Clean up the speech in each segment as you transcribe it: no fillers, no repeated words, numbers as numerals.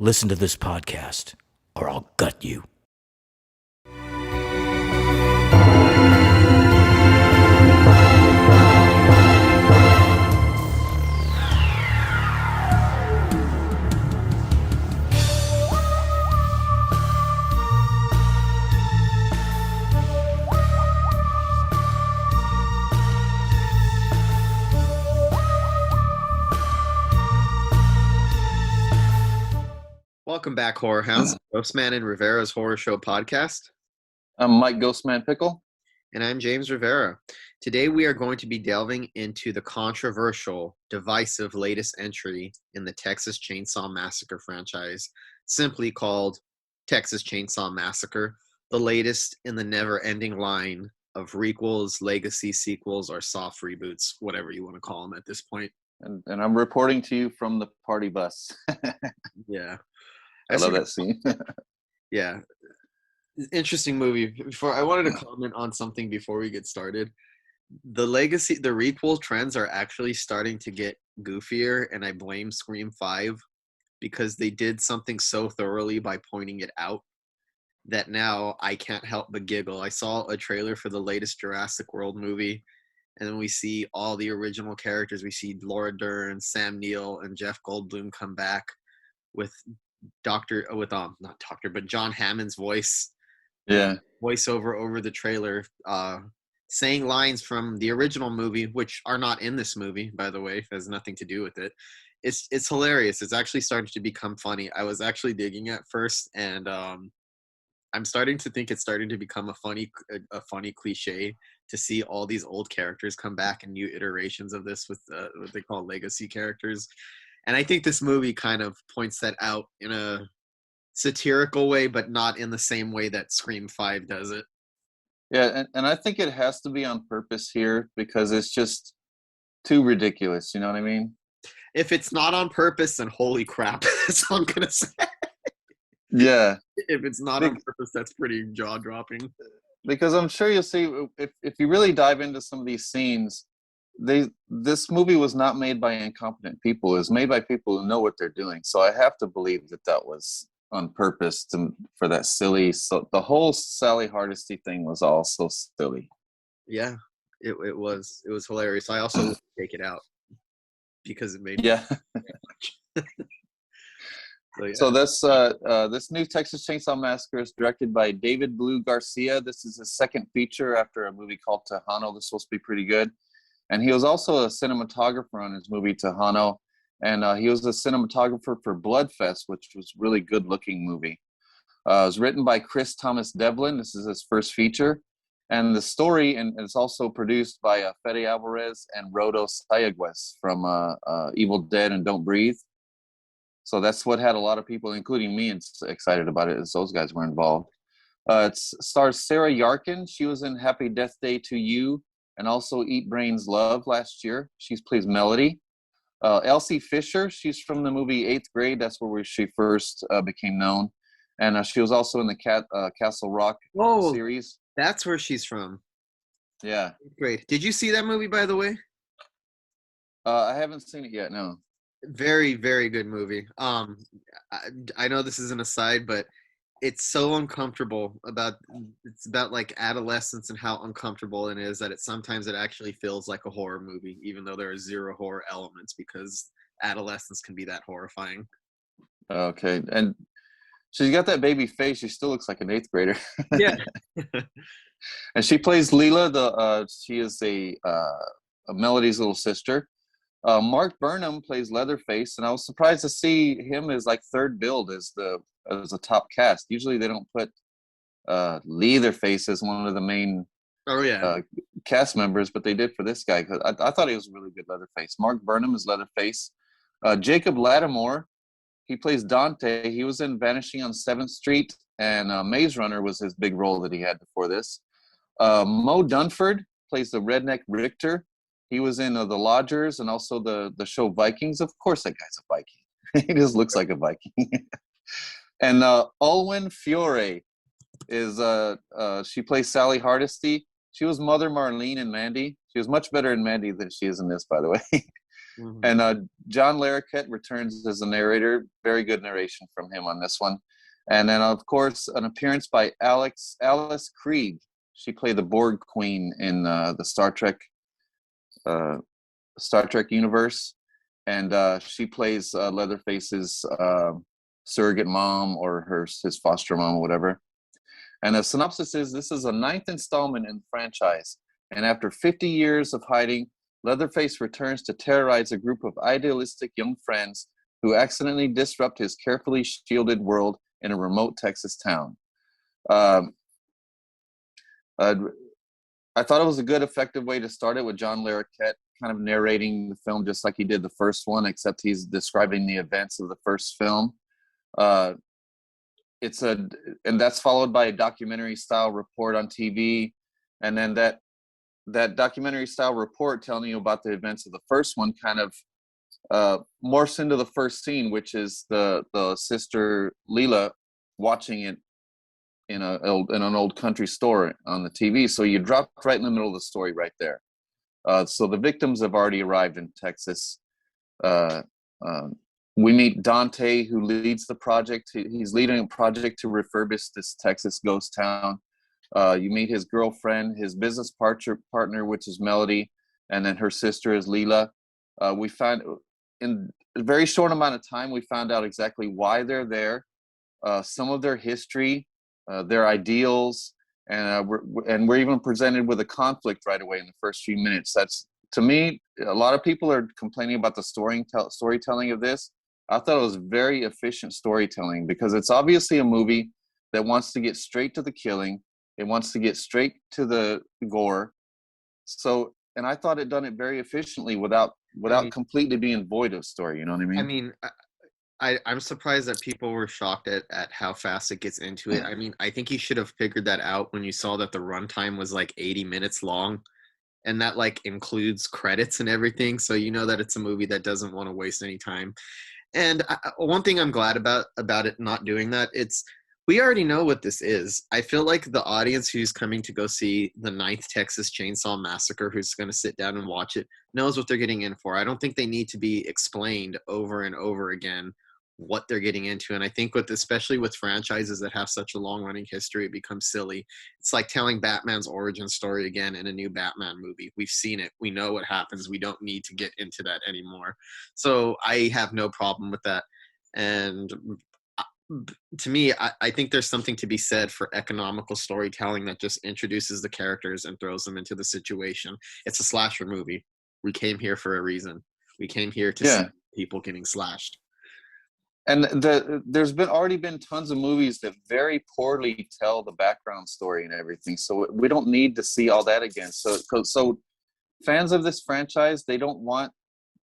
listen to this podcast, or I'll gut you. Welcome back, Horror Hounds. Ghostman and Rivera's Horror Show podcast. I'm Mike Ghostman Pickle. And I'm James Rivera. Today we are going to be delving into the controversial, divisive latest entry in the Texas Chainsaw Massacre franchise, simply called Texas Chainsaw Massacre, the latest in the never-ending line of requels, legacy sequels, or soft reboots, whatever you want to call them at this point. And I'm reporting to you from the party bus. Yeah. I love that scene. Yeah. Interesting movie. Before I wanted to comment on something before we get started. The requel trends are actually starting to get goofier, and I blame Scream 5 because they did something so thoroughly by pointing it out that now I can't help but giggle. I saw a trailer for the latest Jurassic World movie, and then we see all the original characters. We see Laura Dern, Sam Neill, and Jeff Goldblum come back with John Hammond's voice. Yeah. Voiceover over the trailer, saying lines from the original movie, which are not in this movie, by the way. It has nothing to do with it. It's hilarious. It's actually starting to become funny. I was actually digging at first, and I'm starting to think it's starting to become a funny cliche to see all these old characters come back in new iterations of this with what they call legacy characters. And I think this movie kind of points that out in a satirical way, but not in the same way that Scream 5 does it. Yeah, and I think it has to be on purpose here because it's just too ridiculous. You know what I mean? If it's not on purpose, then holy crap, that's all I'm going to say. Yeah. If it's not on purpose, that's pretty jaw-dropping. Because I'm sure you'll see, if you really dive into some of these scenes, this movie was not made by incompetent people. It was made by people who know what they're doing. So I have to believe that was on purpose for that silly. So the whole Sally Hardesty thing was all so silly. Yeah, it was hilarious. I also would take it out because it made me So this new Texas Chainsaw Massacre is directed by David Blue Garcia. This is his second feature after a movie called Tejano. This is supposed to be pretty good. And he was also a cinematographer on his movie Tejano. And he was a cinematographer for Bloodfest, which was a really good-looking movie. It was written by Chris Thomas Devlin. This is his first feature. And the story, and it's also produced by Fede Alvarez and Rodo Sayagues from Evil Dead and Don't Breathe. So that's what had a lot of people, including me, excited about it, as those guys were involved. It stars Sarah Yarkin. She was in Happy Death Day to You and also Eat Brains Love last year. She plays Melody. Elsie Fisher, she's from the movie 8th Grade. That's where she first became known. And she was also in the Castle Rock series. That's where she's from. Yeah. Great. Did you see that movie, by the way? I haven't seen it yet, no. Very, very good movie. I know this is an aside, but it's so uncomfortable it's about like adolescence and how uncomfortable it is that sometimes it actually feels like a horror movie, even though there are zero horror elements, because adolescence can be that horrifying. Okay. And she's got that baby face. She still looks like an 8th grader. Yeah. And she plays Leela. She is a Melody's little sister. Mark Burnham plays Leatherface, and I was surprised to see him as like third billed as a top cast. Usually they don't put Leatherface as one of the main cast members, but they did for this guy. Cause I thought he was a really good Leatherface. Mark Burnham is Leatherface. Jacob Lattimore, he plays Dante. He was in Vanishing on 7th Street, and Maze Runner was his big role that he had before this. Mo Dunford plays the redneck Richter. He was in The Lodgers and also the show Vikings. Of course, that guy's a Viking. He just looks like a Viking. And Olwen Fiore is she plays Sally Hardesty. She was Mother Marlene in Mandy. She was much better in Mandy than she is in this, by the way. Mhm. And John Larroquette returns as the narrator. Very good narration from him on this one. And then, of course, an appearance by Alice Krieg. She played the Borg Queen in the Star Trek universe, and she plays Leatherface's surrogate mom or his foster mom or whatever. And the synopsis is: this is a 9th installment in the franchise, and after 50 years of hiding, Leatherface returns to terrorize a group of idealistic young friends who accidentally disrupt his carefully shielded world in a remote Texas town. Um, uh, I thought it was a good, effective way to start it with John Larroquette kind of narrating the film just like he did the first one, except he's describing the events of the first film. And that's followed by a documentary style report on TV, and then that documentary style report telling you about the events of the first one kind of morphs into the first scene, which is the sister Leela watching it in an old country store on the TV. So you dropped right in the middle of the story right there. So the victims have already arrived in Texas. We meet Dante, who leads the project. He's leading a project to refurbish this Texas ghost town. You meet his girlfriend, his business partner, which is Melody, and then her sister is Leela. We found in a very short amount of time, we found out exactly why they're there, some of their history, their ideals, and we're even presented with a conflict right away in the first few minutes. That's, to me, a lot of people are complaining about the storytelling of this. I thought it was very efficient storytelling, because it's obviously a movie that wants to get straight to the killing. It wants to get straight to the gore. So, and I thought it done it very efficiently without completely being void of story. You know what I mean? I mean, I'm surprised that people were shocked at how fast it gets into it. I mean, I think you should have figured that out when you saw that the runtime was like 80 minutes long, and that like includes credits and everything. So you know that it's a movie that doesn't want to waste any time. And one thing I'm glad about it not doing that, we already know what this is. I feel like the audience who's coming to go see the 9th Texas Chainsaw Massacre, who's going to sit down and watch it, knows what they're getting in for. I don't think they need to be explained over and over again what they're getting into. And I think especially with franchises that have such a long running history, it becomes silly. It's like telling Batman's origin story again in a new Batman movie. We've seen it. We know what happens. We don't need to get into that anymore. So I have no problem with that. And to me, I think there's something to be said for economical storytelling that just introduces the characters and throws them into the situation. It's a slasher movie. We came here for a reason. We came here to see people getting slashed. And there's already been tons of movies that very poorly tell the background story and everything. So we don't need to see all that again. So fans of this franchise, they don't want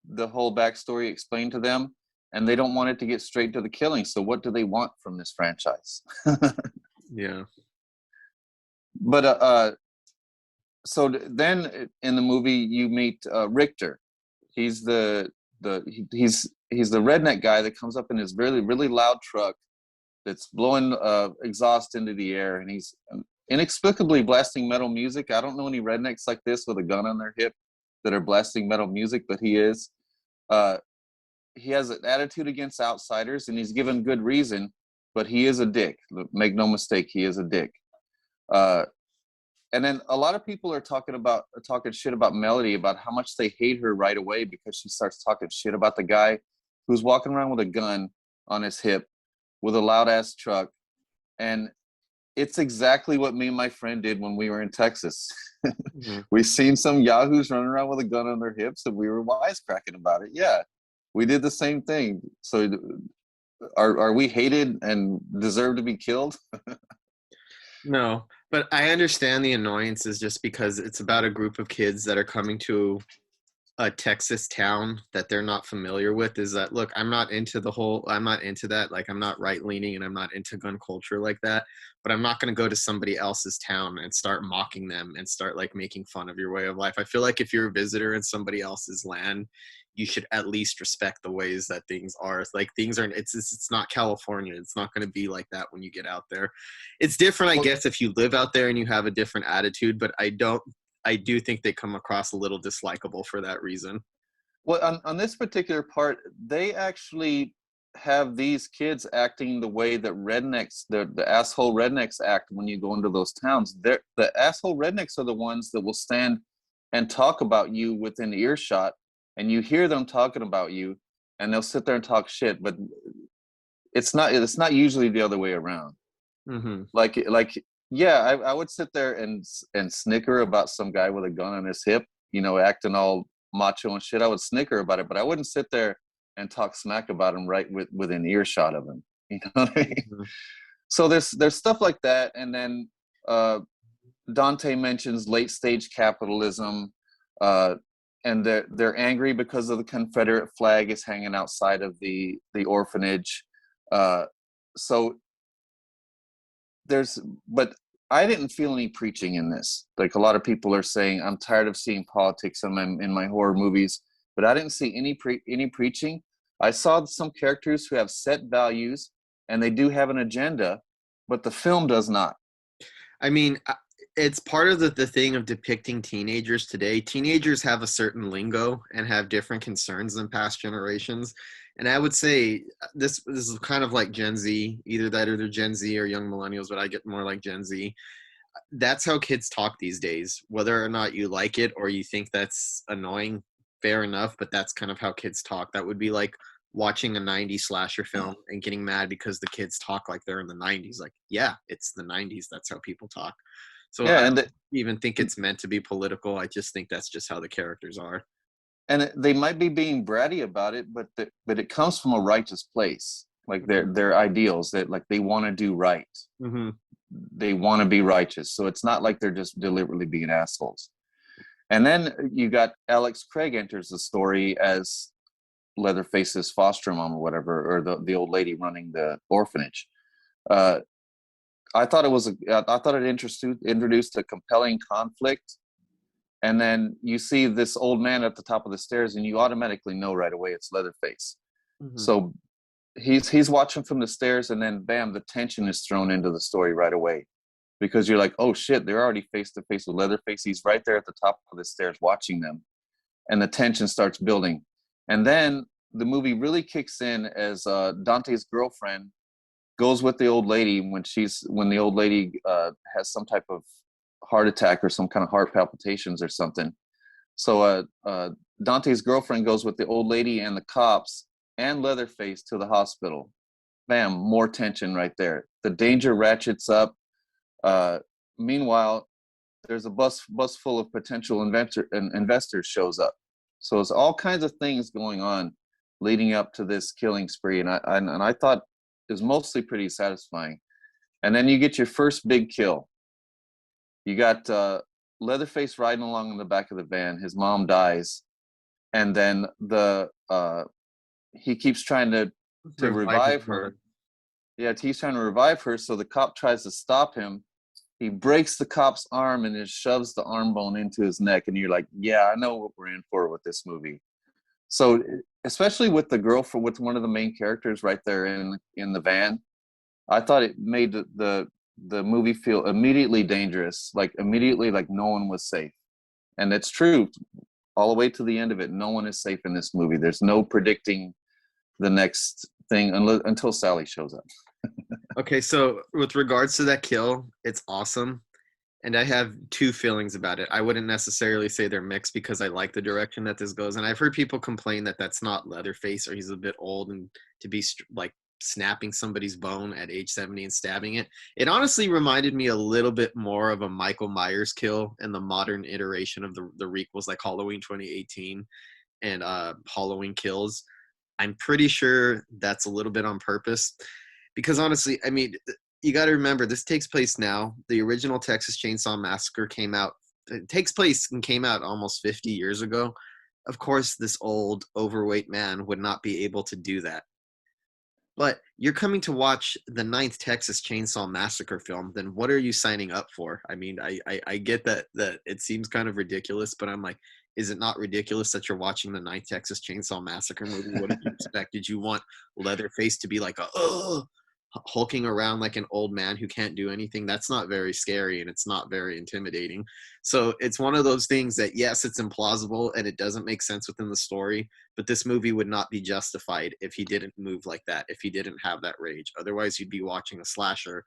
the whole backstory explained to them, and they don't want it to get straight to the killing. So what do they want from this franchise? Yeah. But so then in the movie you meet Richter. He's the redneck guy that comes up in his really, really loud truck that's blowing exhaust into the air, and he's inexplicably blasting metal music. I don't know any rednecks like this with a gun on their hip that are blasting metal music, but he is. He has an attitude against outsiders, and he's given good reason, but he is a dick. Make no mistake, he is a dick. And then a lot of people are talking shit about Melody, about how much they hate her right away because she starts talking shit about the guy who's walking around with a gun on his hip with a loud ass truck. And it's exactly what me and my friend did when we were in Texas. Mm-hmm. We seen some yahoos running around with a gun on their hips, and we were wisecracking about it. Yeah, we did the same thing. So are we hated and deserve to be killed? No, but I understand the annoyances just because it's about a group of kids that are coming to a Texas town that they're not familiar with. Is that, look, I'm not into that. Like, I'm not right leaning and I'm not into gun culture like that, but I'm not going to go to somebody else's town and start mocking them and start like making fun of your way of life. I feel like if you're a visitor in somebody else's land, you should at least respect the ways that things are. Like, things are, it's not California. It's not going to be like that when you get out there. It's different, I guess, if you live out there and you have a different attitude, but I do think they come across a little dislikable for that reason. Well, on this particular part, they actually have these kids acting the way that rednecks, the asshole rednecks act when you go into those towns. The asshole rednecks are the ones that will stand and talk about you within earshot, and you hear them talking about you, and they'll sit there and talk shit. But it's not usually the other way around. Mm-hmm. Like yeah, I would sit there and snicker about some guy with a gun on his hip, acting all macho and shit. I would snicker about it, but I wouldn't sit there and talk smack about him right within earshot of him. You know what I mean? Mm-hmm. So there's stuff like that, and then Dante mentions late stage capitalism, and they're angry because of the Confederate flag is hanging outside of the orphanage. So but I didn't feel any preaching in this. Like a lot of people are saying, I'm tired of seeing politics in my horror movies, but I didn't see any preaching. I saw some characters who have set values and they do have an agenda, but the film does not. I mean, it's part of the thing of depicting teenagers today. Teenagers have a certain lingo and have different concerns than past generations. And I would say this is kind of like Gen Z, either that or they're Gen Z or young millennials, but I get more like Gen Z. That's how kids talk these days. Whether or not you like it or you think that's annoying, fair enough, but that's kind of how kids talk. That would be like watching a 90s slasher film and getting mad because the kids talk like they're in the 90s. Like, yeah, it's the 90s. That's how people talk. So Yeah, I and don't even think it's meant to be political. I just think that's just how the characters are. they might be being bratty about it, but it comes from a righteous place. Like their ideals that like they want to do right. Mm-hmm. They want to be righteous. So it's not like they're just deliberately being assholes. And then you got Alex Craig enters the story as Leatherface's foster mom or whatever, or the old lady running the orphanage. I thought it introduced a compelling conflict. And then you see this old man at the top of the stairs and you automatically know right away it's Leatherface. Mm-hmm. So he's watching from the stairs, and then bam, the tension is thrown into the story right away, because you're like, oh shit, they're already face to face with Leatherface. He's right there at the top of the stairs watching them, and the tension starts building. And then the movie really kicks in as Dante's girlfriend goes with the old lady when the old lady has some type of heart attack or some kind of heart palpitations or something. So Dante's girlfriend goes with the old lady and the cops and Leatherface to the hospital. Bam, more tension right there. The danger ratchets up. Meanwhile, there's a bus full of potential investors shows up. So it's all kinds of things going on leading up to this killing spree, and I thought it was mostly pretty satisfying. And then you get your first big kill. You got Leatherface riding along in the back of the van. His mom dies, and then he keeps trying to revive her. Yeah, he's trying to revive her. So the cop tries to stop him. He breaks the cop's arm and just shoves the arm bone into his neck. And you're like, yeah, I know what we're in for with this movie. So especially with with one of the main characters right there in the van, I thought it made the movie feel immediately dangerous, like immediately like no one was safe. And it's true all the way to the end of it. No one is safe in this movie. There's no predicting the next thing until Sally shows up. Okay, so with regards to that kill, it's awesome. And I have two feelings about it. I wouldn't necessarily say they're mixed because I like the direction that this goes. And I've heard people complain that that's not Leatherface, or he's a bit old and to be like snapping somebody's bone at age 70 and stabbing it. It honestly reminded me a little bit more of a Michael Myers kill in the modern iteration of the requels, like Halloween 2018 and Halloween Kills. I'm pretty sure that's a little bit on purpose. Because honestly, I mean, you got to remember, this takes place now. The original Texas Chainsaw Massacre came out almost 50 years ago. Of course, this old, overweight man would not be able to do that. But you're coming to watch the 9th Texas Chainsaw Massacre film, then what are you signing up for? I mean, I get that it seems kind of ridiculous, but I'm like, is it not ridiculous that you're watching the 9th Texas Chainsaw Massacre movie? What did you expect? Did you want Leatherface to be like, oh, hulking around like an old man who can't do anything, that's not very scary and it's not very intimidating. So it's one of those things that, yes, it's implausible and it doesn't make sense within the story, but this movie would not be justified if he didn't move like that, if he didn't have that rage. Otherwise, you'd be watching a slasher,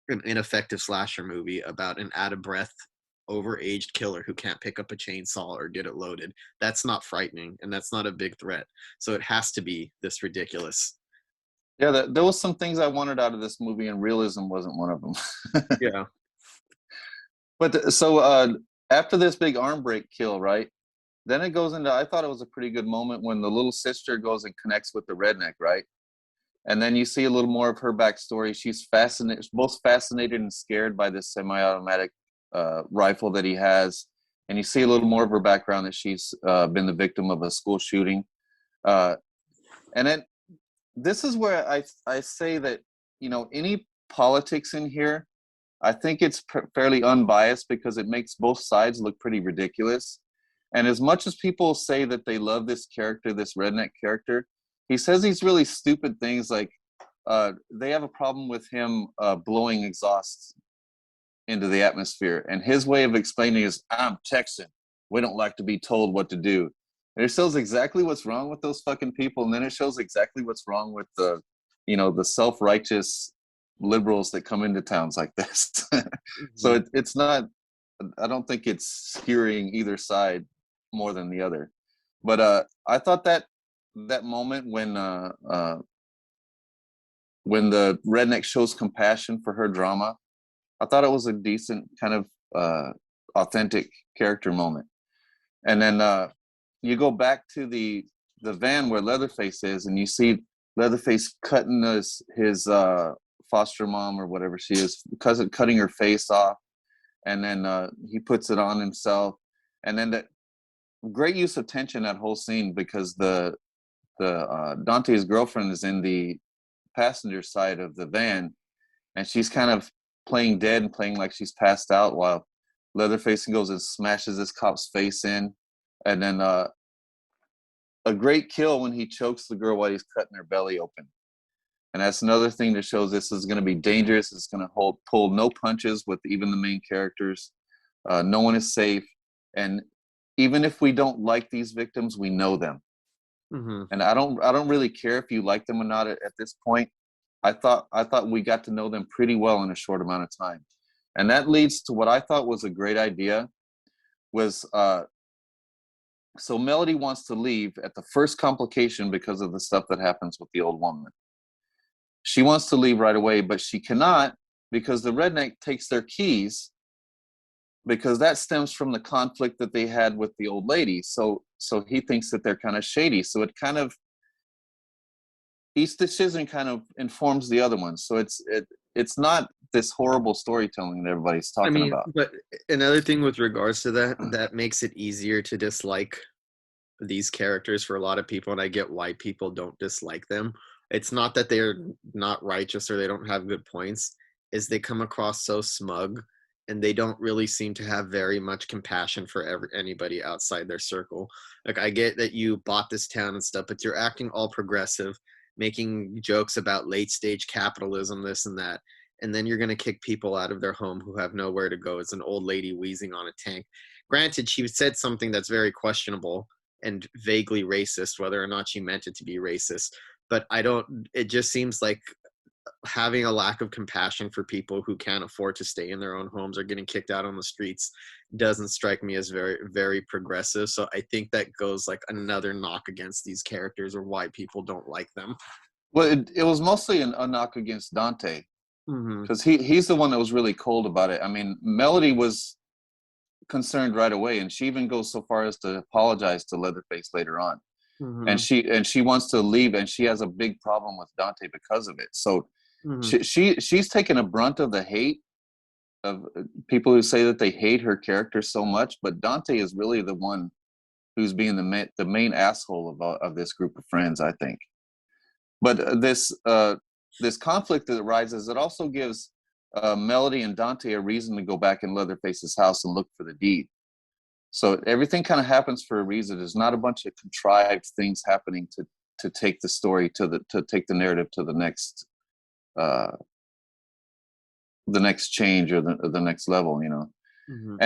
an ineffective slasher movie about an out of breath, overaged killer who can't pick up a chainsaw or get it loaded. That's not frightening and that's not a big threat. So it has to be this ridiculous. Yeah, there was some things I wanted out of this movie, and realism wasn't one of them. Yeah. But so after this big arm break kill, right? Then it goes into, I thought it was a pretty good moment when the little sister goes and connects with the redneck, right? And then you see a little more of her backstory. She's fascinated, both fascinated and scared by this semi-automatic rifle that he has. And you see a little more of her background, that she's been the victim of a school shooting. And then this is where I say that, you know, any politics in here, I think it's fairly unbiased because it makes both sides look pretty ridiculous. And as much as people say that they love this character, this redneck character, he says these really stupid things like they have a problem with him blowing exhaust into the atmosphere. And his way of explaining is, I'm Texan. We don't like to be told what to do. And it shows exactly what's wrong with those fucking people. And then it shows exactly what's wrong with the, you know, the self-righteous liberals that come into towns like this. So it's not, I don't think it's skewering either side more than the other. But I thought that moment when the redneck shows compassion for her drama, I thought it was a decent kind of authentic character moment. And then you go back to the van where Leatherface is, and you see Leatherface cutting his foster mom or whatever she is, cutting her face off, and then he puts it on himself. And then that great use of tension, that whole scene, because the Dante's girlfriend is in the passenger side of the van, and she's kind of playing dead and playing like she's passed out, while Leatherface goes and smashes this cop's face in. And then a great kill when he chokes the girl while he's cutting her belly open. And that's another thing that shows this is going to be dangerous. It's going to pull no punches with even the main characters. No one is safe. And even if we don't like these victims, we know them. Mm-hmm. And I don't really care if you like them or not at this point. I thought we got to know them pretty well in a short amount of time. And that leads to what I thought was a great idea was, so Melody wants to leave at the first complication because of the stuff that happens with the old woman. She wants to leave right away, but she cannot because the redneck takes their keys, because that stems from the conflict that they had with the old lady. So he thinks that they're kind of shady. So it kind of, each decision kind of informs the other one. So it's not this horrible storytelling that everybody's talking about. But another thing with regards to that makes it easier to dislike these characters for a lot of people, and I get why people don't dislike them. It's not that they're not righteous or they don't have good points, is they come across so smug, and they don't really seem to have very much compassion for anybody outside their circle. Like, I get that you bought this town and stuff, but you're acting all progressive, making jokes about late stage capitalism, this and that. And then you're going to kick people out of their home who have nowhere to go. It's an old lady wheezing on a tank. Granted, she said something that's very questionable and vaguely racist, whether or not she meant it to be racist. But it just seems like having a lack of compassion for people who can't afford to stay in their own homes or getting kicked out on the streets doesn't strike me as very, very progressive. So I think that goes like another knock against these characters, or why people don't like them. Well, it was mostly a knock against Dante, because he's the one that was really cold about it. I mean, Melody was concerned right away, and she even goes so far as to apologize to Leatherface later on. And she wants to leave, and she has a big problem with Dante because of it. So she's taken a brunt of the hate of people who say that they hate her character so much, but Dante is really the one who's being the main asshole of this group of friends, I think. But this conflict that arises, it also gives Melody and Dante a reason to go back in Leatherface's house and look for the deed. So everything kind of happens for a reason. There's not a bunch of contrived things happening to take the story to take the narrative to the next uh, the next change or the next level, you know. Mhm.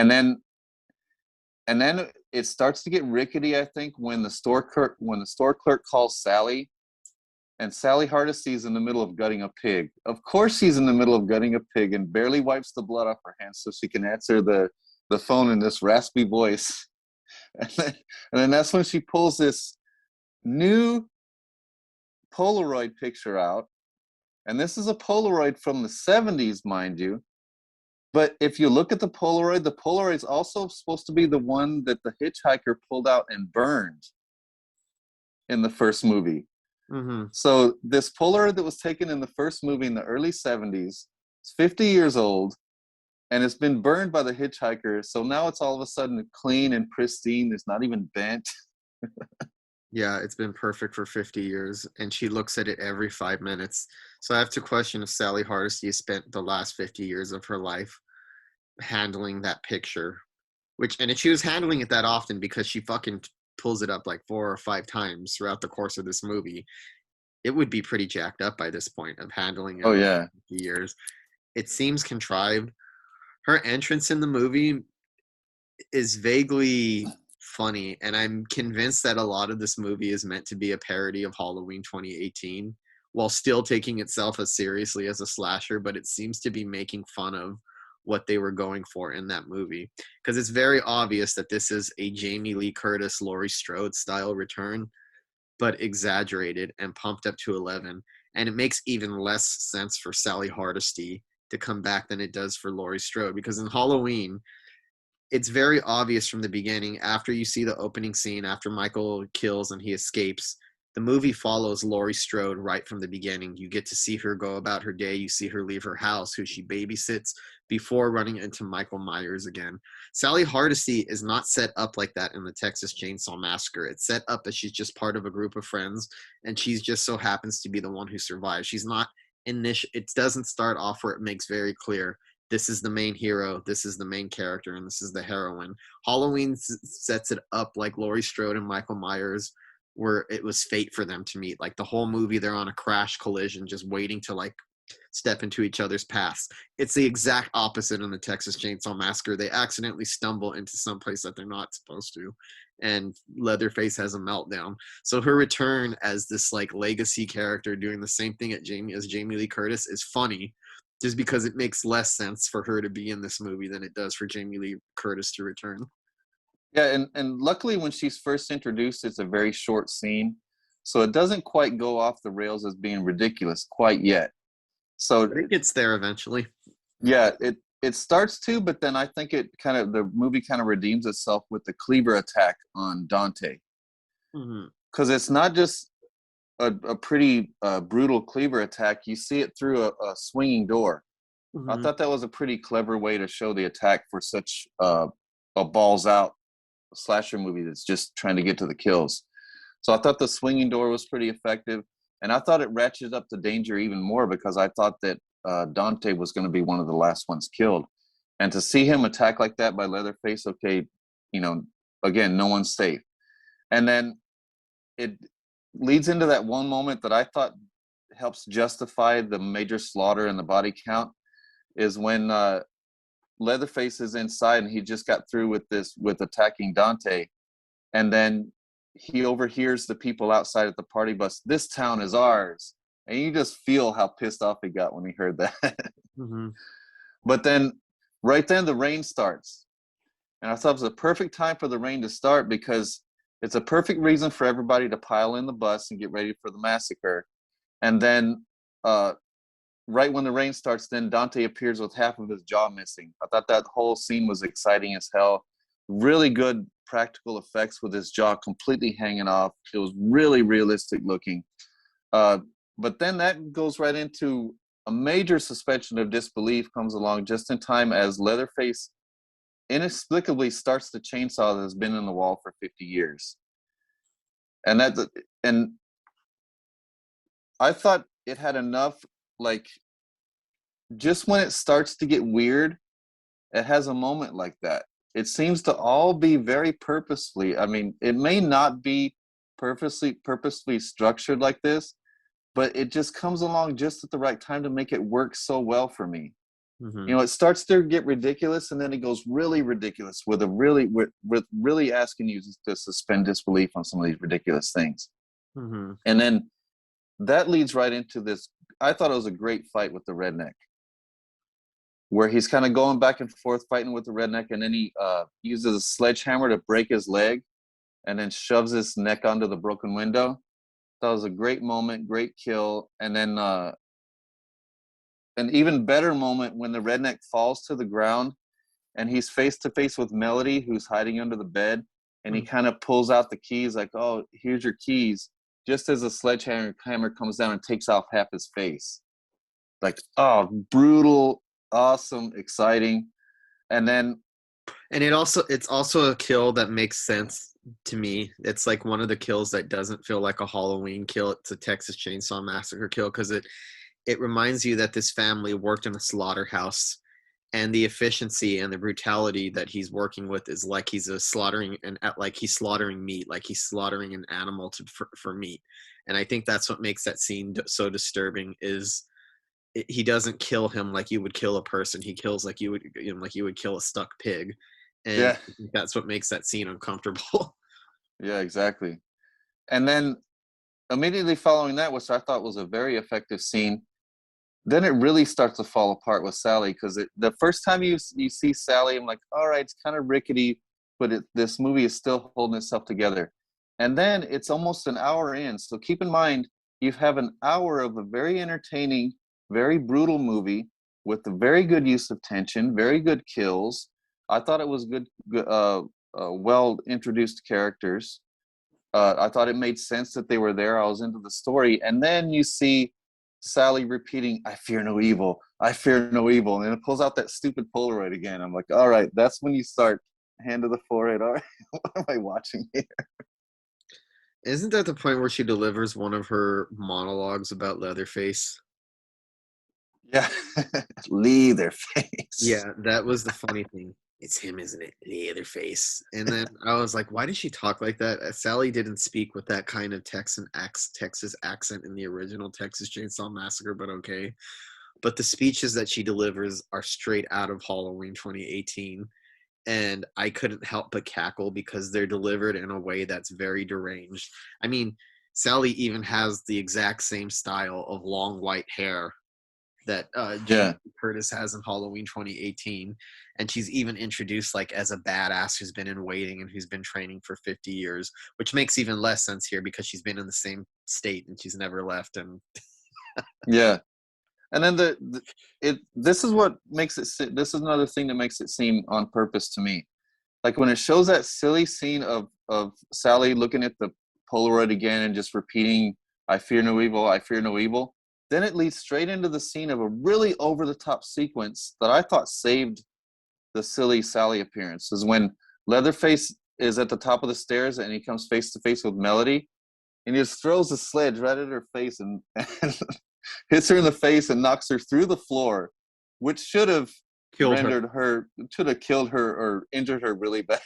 And then it starts to get rickety, I think, when the store clerk calls Sally, and Sally Hardesty's in the middle of gutting a pig. Of course she's in the middle of gutting a pig and barely wipes the blood off her hands so she can answer the phone in this raspy voice. And then that's when she pulls this new Polaroid picture out. And this is a Polaroid from the 70s, mind you. But if you look at the Polaroid's also supposed to be the one that the hitchhiker pulled out and burned in the first movie. Mm-hmm. So this Polaroid that was taken in the first movie in the early 70s, it's 50 years old, and it's been burned by the hitchhiker. So now it's all of a sudden clean and pristine. It's not even bent. Yeah, it's been perfect for 50 years, and she looks at it every 5 minutes. So I have to question if Sally Hardesty spent the last 50 years of her life handling that picture. And she was handling it that often because she fucking pulls it up like 4 or 5 times throughout the course of this movie. It would be pretty jacked up by this point of handling it Oh, over yeah. 50 years. It seems contrived. Her entrance in the movie is vaguely funny, and I'm convinced that a lot of this movie is meant to be a parody of Halloween 2018 while still taking itself as seriously as a slasher, but it seems to be making fun of what they were going for in that movie, because it's very obvious that this is a Jamie Lee Curtis, Laurie Strode style return, but exaggerated and pumped up to 11. And it makes even less sense for Sally Hardesty to come back than it does for Laurie Strode, because in Halloween, it's very obvious from the beginning. After you see the opening scene, after Michael kills and he escapes, the movie follows Laurie Strode right from the beginning. You get to see her go about her day. You see her leave her house, who she babysits, before running into Michael Myers again. Sally Hardesty is not set up like that in the Texas Chainsaw Massacre. It's set up as she's just part of a group of friends, and she's just so happens to be the one who survives. She's not it doesn't start off where it makes very clear this is the main hero, this is the main character, and this is the heroine. Halloween sets it up like Laurie Strode and Michael Myers, where it was fate for them to meet. Like the whole movie, they're on a crash collision, just waiting to like step into each other's paths. It's the exact opposite in the Texas Chainsaw Massacre. They accidentally stumble into some place that they're not supposed to, and Leatherface has a meltdown. So her return as this like legacy character doing the same thing as Jamie Lee Curtis is funny, just because it makes less sense for her to be in this movie than it does for Jamie Lee Curtis to return. Yeah, and luckily when she's first introduced, it's a very short scene. So it doesn't quite go off the rails as being ridiculous quite yet. So But it gets there eventually. yeah, it starts to, but then I think the movie kind of redeems itself with the cleaver attack on Dante. Mm-hmm. Because it's not just a pretty brutal cleaver attack. You see it through a swinging door. Mm-hmm. I thought that was a pretty clever way to show the attack for such a balls out slasher movie that's just trying to get to the kills. So I thought the swinging door was pretty effective, and I thought it ratcheted up the danger even more because I thought that Dante was going to be one of the last ones killed. And to see him attack like that by Leatherface, okay, again, no one's safe. And then it leads into that one moment that I thought helps justify the major slaughter and the body count, is when Leatherface is inside and he just got through with attacking Dante, and then he overhears the people outside at the party bus, "This town is ours," and you just feel how pissed off he got when he heard that. Mm-hmm. But then right then the rain starts, and I thought it was a perfect time for the rain to start because it's a perfect reason for everybody to pile in the bus and get ready for the massacre. And then right when the rain starts, then Dante appears with half of his jaw missing. I thought that whole scene was exciting as hell. Really good practical effects with his jaw completely hanging off. It was really realistic looking. But then that goes right into a major suspension of disbelief comes along just in time as Leatherface inexplicably starts the chainsaw that has been in the wall for 50 years. And I thought it had enough, like, just when it starts to get weird, it has a moment like that. It seems to all be very purposefully. I mean, it may not be purposely structured like this, but it just comes along just at the right time to make it work so well for me. Mhm. You know, it starts to get ridiculous, and then it goes really ridiculous with really asking you to suspend disbelief on some of these ridiculous things. Mhm. And then that leads right into this. I thought it was a great fight with the redneck, where he's kind of going back and forth fighting with the redneck, and then he uses a sledgehammer to break his leg, and then shoves his neck onto the broken window. That was a great moment, great kill. And then an even better moment when the redneck falls to the ground and he's face to face with Melody, who's hiding under the bed, and he kind of pulls out the keys, like, "Oh, here's your keys," just as a sledgehammer comes down and takes off half his face. Like, oh, brutal, awesome, exciting. And then And it's also a kill that makes sense to me. It's like one of the kills that doesn't feel like a Halloween kill. It's a Texas Chainsaw Massacre kill because it reminds you that this family worked in a slaughterhouse, and the efficiency and the brutality that he's working with is like he's slaughtering meat, like he's slaughtering an animal for meat. And I think that's what makes that scene so disturbing. Is he doesn't kill him like you would kill a person. He kills like you would kill a stuck pig, and yeah, I think that's what makes that scene uncomfortable. yeah, exactly. And then immediately following that, which I thought was a very effective scene, then it really starts to fall apart with Sally, because the first time you see Sally, I'm like, all right, it's kind of rickety, but this movie is still holding itself together. And then it's almost an hour in. So keep in mind, you have an hour of a very entertaining, very brutal movie with a very good use of tension, very good kills. I thought it was well introduced characters. I thought it made sense that they were there. I was into the story. And then you see Sally repeating, "I fear no evil, I fear no evil." And then it pulls out that stupid Polaroid again. I'm like, all right, that's when you start, hand to the forehead. All right, what am I watching here? Isn't that the point where she delivers one of her monologues about Leatherface? Yeah. Leatherface. Yeah, that was the funny thing. It's him, isn't it? Leatherface. And then I was like, why does she talk like that? Sally didn't speak with that kind of Texas accent in the original Texas Chainsaw Massacre, but okay. But the speeches that she delivers are straight out of Halloween 2018. And I couldn't help but cackle because they're delivered in a way that's very deranged. I mean, Sally even has the exact same style of long white hair that Jamie Yeah. Lee Curtis has in Halloween 2018, and she's even introduced like as a badass who's been in waiting and who's been training for 50 years, which makes even less sense here because she's been in the same state and she's never left. And Yeah. And then this is what makes it, this is another thing that makes it seem on purpose to me. Like when it shows that silly scene of Sally looking at the Polaroid again and just repeating, "I fear no evil, I fear no evil," then it leads straight into the scene of a really over the top sequence that I thought saved the silly Sally appearance. Is when Leatherface is at the top of the stairs and he comes face to face with Melody, and he just throws the sledge right at her face and hits her in the face and knocks her through the floor, which should have killed her. should have killed her or injured her really bad.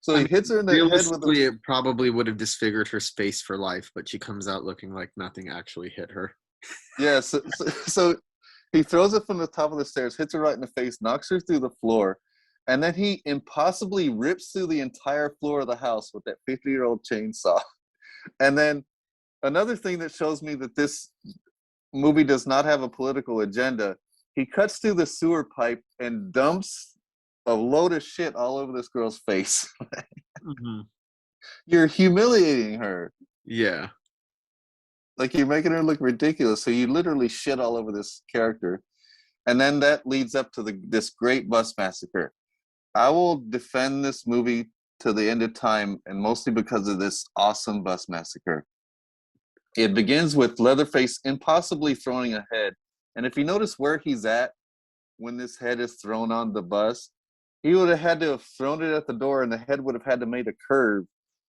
So I he mean, hits her in the head with realistically, it probably would have disfigured her space for life, but she comes out looking like nothing actually hit her. yeah. So he throws it from the top of the stairs, hits her right in the face, knocks her through the floor, and then he impossibly rips through the entire floor of the house with that 50-year-old chainsaw. And then another thing that shows me that this movie does not have a political agenda, he cuts through the sewer pipe and dumps a load of shit all over this girl's face. Mm-hmm. You're humiliating her. Yeah. Like you're making her look ridiculous. So you literally shit all over this character. And then that leads up to this great bus massacre. I will defend this movie to the end of time, and mostly because of this awesome bus massacre. It begins with Leatherface impossibly throwing a head. And if you notice where he's at when this head is thrown on the bus, he would have had to have thrown it at the door, and the head would have had to make a curve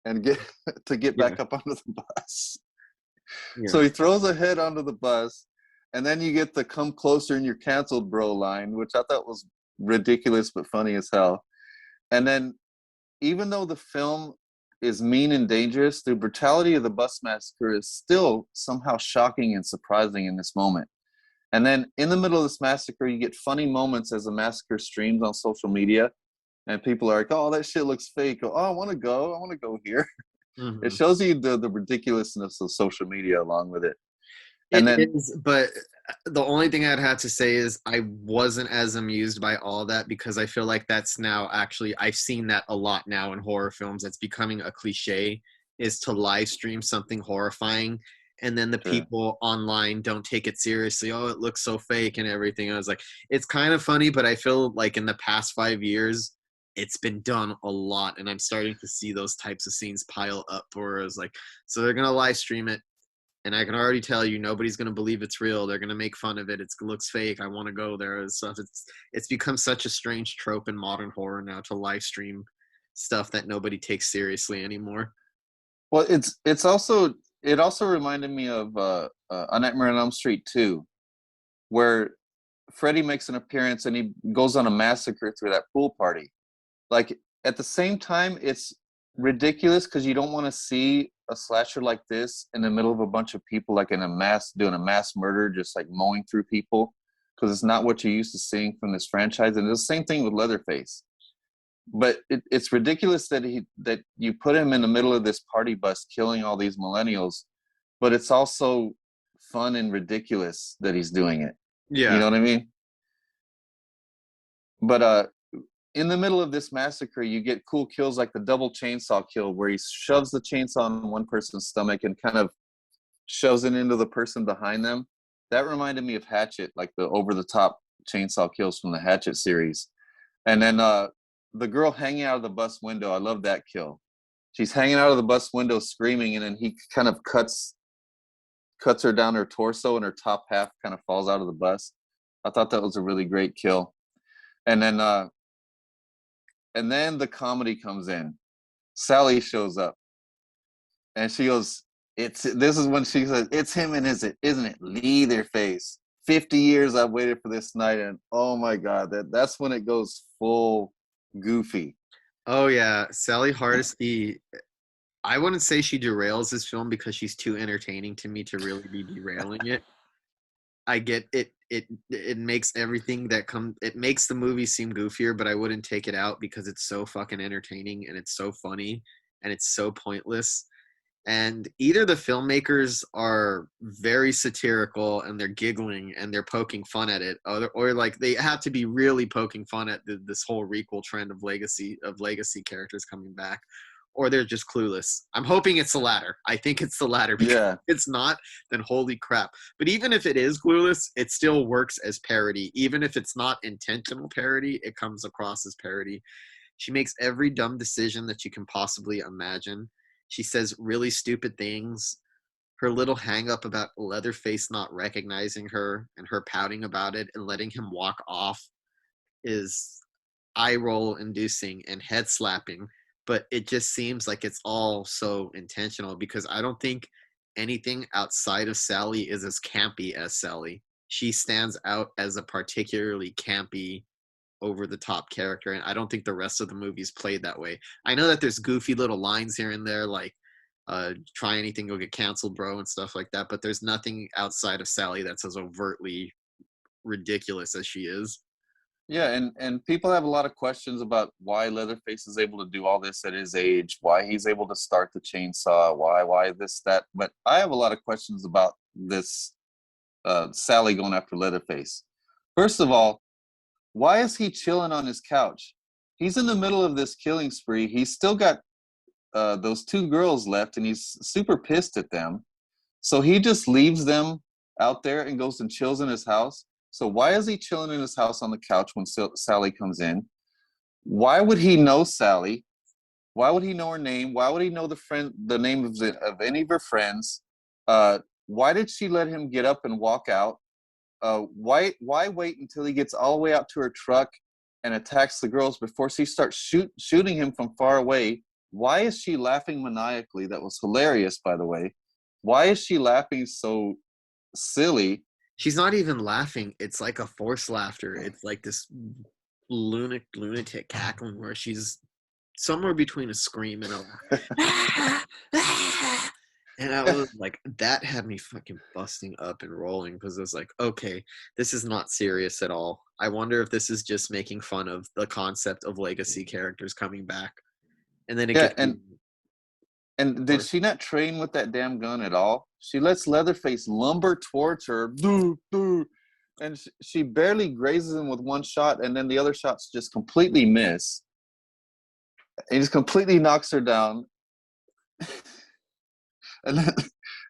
and get back up onto the bus. Yeah. So he throws a head onto the bus, and then you get the "come closer and you're canceled, bro" line, which I thought was ridiculous but funny as hell. And then even though the film is mean and dangerous, the brutality of the bus massacre is still somehow shocking and surprising in this moment. And then in the middle of this massacre, you get funny moments as the massacre streams on social media, and people are like, "Oh, that shit looks fake." Oh, I want to go. I want to go here. It Mhm. shows you the ridiculousness of social media along with it. It And then, is, but the only thing I'd have to say is I wasn't as amused by all that because I feel like that's now actually I've seen that a lot now in horror films. It's becoming a cliche is to live stream something horrifying and then the sure. people online don't take it seriously. Oh, it looks so fake and everything. I was like, it's kind of funny, but I feel like in the past 5 years, it's been done a lot, and I'm starting to see those types of scenes pile up. Where I was like, so they're gonna live stream it and I can already tell you nobody's gonna believe it's real. They're gonna make fun of it. It looks fake. I want to go there and stuff. It's become such a strange trope in modern horror now to live stream stuff that nobody takes seriously anymore. Well, it's also it also reminded me of A Nightmare on Elm Street 2, where Freddy makes an appearance and he goes on a massacre through that pool party. Like at the same time, it's ridiculous because you don't want to see a slasher like this in the middle of a bunch of people, like in a mass doing a mass murder, just like mowing through people, because it's not what you're used to seeing from this franchise. And it's the same thing with Leatherface. But it's ridiculous that that you put him in the middle of this party bus killing all these millennials, but it's also fun and ridiculous that he's doing it. You Yeah. know what I mean? But in the middle of this massacre, you get cool kills like the double chainsaw kill, where he shoves the chainsaw on one person's stomach and kind of shoves it into the person behind them. That reminded me of Hatchet, like the over the top chainsaw kills from the Hatchet series. And then the girl hanging out of the bus window, I love that kill. She's hanging out of the bus window screaming, and then he kind of cuts her down her torso, and her top half kind of falls out of the bus. I thought that was a really great kill. And then the comedy comes in. Sally shows up, and she goes, this is when she says, "It's him, and isn't it? Leatherface. 50 years I've waited for this night," and oh my god, that's when it goes full goofy. Oh yeah, Sally Hardesty. I wouldn't say she derails this film because she's too entertaining to me to really be derailing it. I get it. It makes everything that come. It makes the movie seem goofier, but I wouldn't take it out because it's so fucking entertaining and it's so funny and it's so pointless. And either the filmmakers are very satirical and they're giggling and they're poking fun at it, or like they have to be really poking fun at this whole requel trend of legacy characters coming back, or they're just clueless. I'm hoping it's the latter. I think it's the latter because Yeah. if it's not, then holy crap. But even if it is clueless, it still works as parody. Even if it's not intentional parody, it comes across as parody. She makes every dumb decision that you can possibly imagine. She says really stupid things. Her little hang up about Leatherface not recognizing her and her pouting about it and letting him walk off is eye roll inducing and head slapping. But it just seems like it's all so intentional because I don't think anything outside of Sally is as campy as Sally. She stands out as a particularly campy over the top character, and I don't think the rest of the movies played that way. I know that there's goofy little lines here and there like try anything, you'll get canceled, bro, and stuff like that, but there's nothing outside of Sally that's as overtly ridiculous as she is. Yeah, and people have a lot of questions about why Leatherface is able to do all this at his age, why he's able to start the chainsaw, why this, that. But I have a lot of questions about this Sally going after Leatherface. First of all, why is he chilling on his couch? He's in the middle of this killing spree. He's still got those two girls left, and he's super pissed at them. So he just leaves them out there and goes and chills in his house. So why is he chilling in his house on the couch when Sally comes in? Why would he know Sally? Why would he know her name? Why would he know the name of any of her friends? Why did she let him get up and walk out? Why wait until he gets all the way out to her truck and attacks the girls before she starts shooting him from far away? Why is she laughing maniacally? That was hilarious, by the way. Why is she laughing so silly? She's not even laughing. It's like a forced laughter. It's like this lunatic cackling where she's somewhere between a scream and a laugh. And I was like, that had me fucking busting up and rolling because I was like, okay, this is not serious at all. I wonder if this is just making fun of the concept of legacy characters coming back. And then it Yeah, gets and did she not train with that damn gun at all? She lets Leatherface lumber towards her, boo, boo, and she barely grazes him with one shot, and then the other shots just completely miss. He just completely knocks her down. and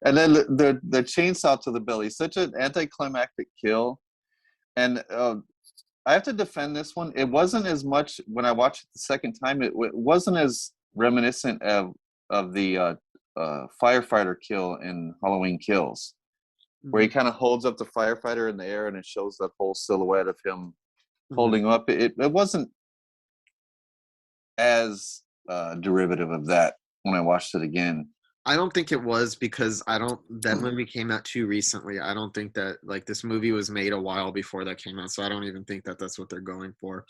then the chainsaw to the belly, such an anticlimactic kill. And I have to defend this one. It wasn't as much when I watched it the second time. It wasn't as reminiscent of the firefighter kill in Halloween Kills, where he kind of holds up the firefighter in the air and it shows that whole silhouette of him holding him up. It wasn't as derivative of that when I watched it again. I don't think it was because that movie came out too recently. I don't think that, like, this movie was made a while before that came out, so I don't even think that that's what they're going for.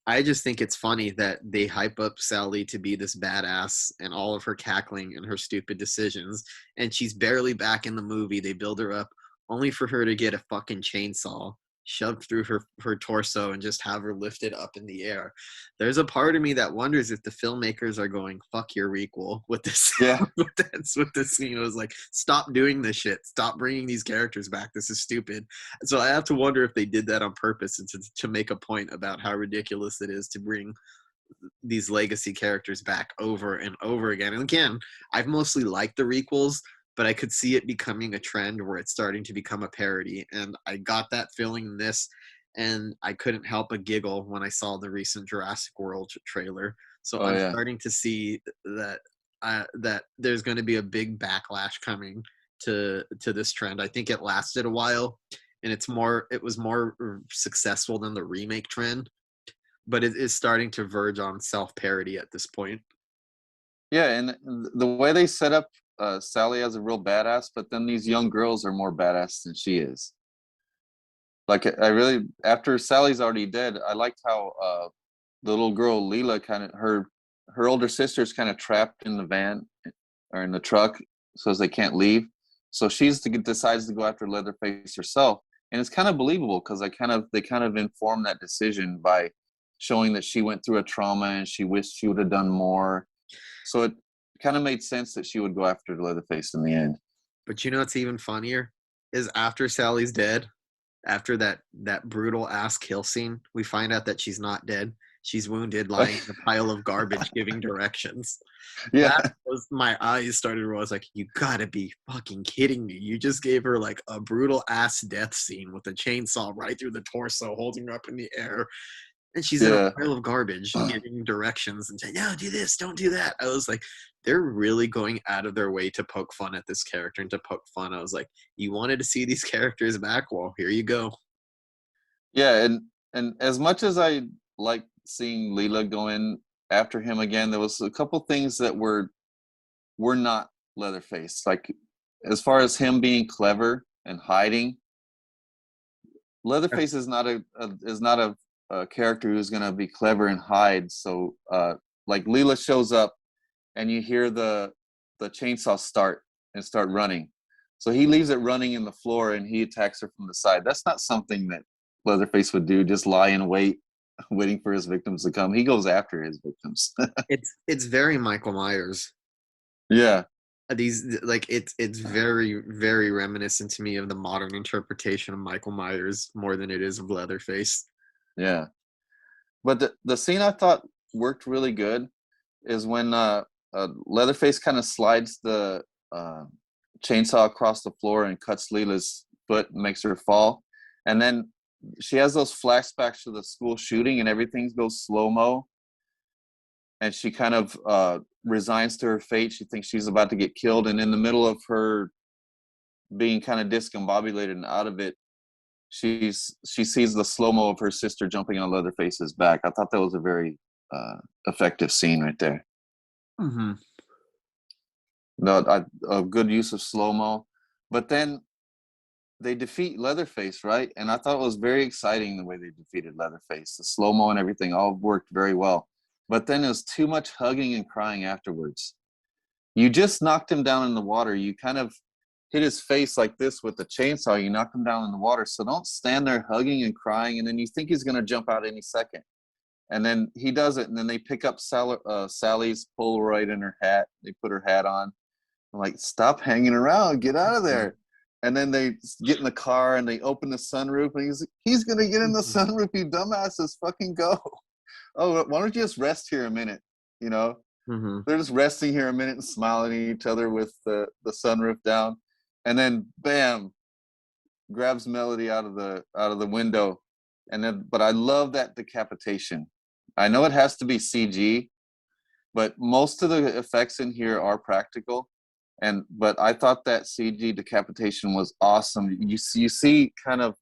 I just think it's funny that they hype up Sally to be this badass and all of her cackling and her stupid decisions, and she's barely back in the movie. They build her up only for her to get a fucking chainsaw shoved through her torso and just have her lifted up in the air. There's a part of me that wonders if the filmmakers are going, fuck your requel with this. Yeah. with this scene. It was like, stop doing this shit. Stop bringing these characters back. This is stupid. So I have to wonder if they did that on purpose and to make a point about how ridiculous it is to bring these legacy characters back over and over again. And again, I've mostly liked the requels, but I could see it becoming a trend where it's starting to become a parody. And I got that feeling in this, and I couldn't help but giggle when I saw the recent Jurassic World trailer. So I'm starting to see that that there's going to be a big backlash coming to this trend. I think it lasted a while, and it was more successful than the remake trend, but it is starting to verge on self-parody at this point. Yeah, and the way they set up Sally as a real badass, but then these young girls are more badass than she is. Like, I really, after Sally's already dead, I liked how the little girl Leela kind of her older sister's kind of trapped in the van or in the truck, so they can't leave. So decides to go after Leatherface herself, and it's kind of believable because they kind of inform that decision by showing that she went through a trauma and she wished she would have done more. So it kind of made sense that she would go after Leatherface in the end. But you know what's even funnier is after Sally's dead, after that brutal ass kill scene, we find out that she's not dead. She's wounded, lying in a pile of garbage, giving directions. Yeah, that was, my eyes started. I was like, "You gotta be fucking kidding me! You just gave her like a brutal ass death scene with a chainsaw right through the torso, holding her up in the air." And she's in a pile of garbage giving directions and saying, no, do this, don't do that. I was like, they're really going out of their way to poke fun at this character and to poke fun. I was like, you wanted to see these characters back? Well, here you go. Yeah, and as much as I like seeing Leela go in after him again, there was a couple things that were not Leatherface. Like, as far as him being clever and hiding, Leatherface is not a character who's going to be clever and hide. So like, Leela shows up and you hear the chainsaw start running, so he leaves it running in the floor and he attacks her from the side. That's not something that Leatherface would do, just lie in wait waiting for his victims to come. He goes after his victims. it's very Michael Myers. Yeah, these, like, it's very, very reminiscent to me of the modern interpretation of Michael Myers more than it is of Leatherface. Yeah, but the scene I thought worked really good is when Leatherface kind of slides the chainsaw across the floor and cuts Leela's foot and makes her fall, and then she has those flashbacks to the school shooting and everything goes slow-mo, and she kind of resigns to her fate. She thinks she's about to get killed, and in the middle of her being kind of discombobulated and out of it, she sees the slow-mo of her sister jumping on Leatherface's back. I thought that was a very effective scene right there. Mm-hmm. No, a good use of slow-mo. But then they defeat Leatherface, right? And I thought it was very exciting the way they defeated Leatherface. The slow-mo and everything all worked very well. but then it was too much hugging and crying afterwards. You just knocked him down in the water. You kind of hit his face like this with the chainsaw. You knocked him down in the water. So don't stand there hugging and crying, and then you think he's going to jump out any second. And then he does it, and then they pick up Sally's Polaroid in her hat. They put her hat on. I'm like, stop hanging around. Get out of there. And then they get in the car, and they open the sunroof, and he's going to get in the sunroof, you dumbasses. Fucking go. Oh, why don't you just rest here a minute? You know? Mm-hmm. They're just resting here a minute and smiling at each other with the sunroof down. And then, bam, grabs Melody out of the window. And then, but I love that decapitation. I know it has to be CG, but most of the effects in here are practical. But I thought that CG decapitation was awesome. You see kind of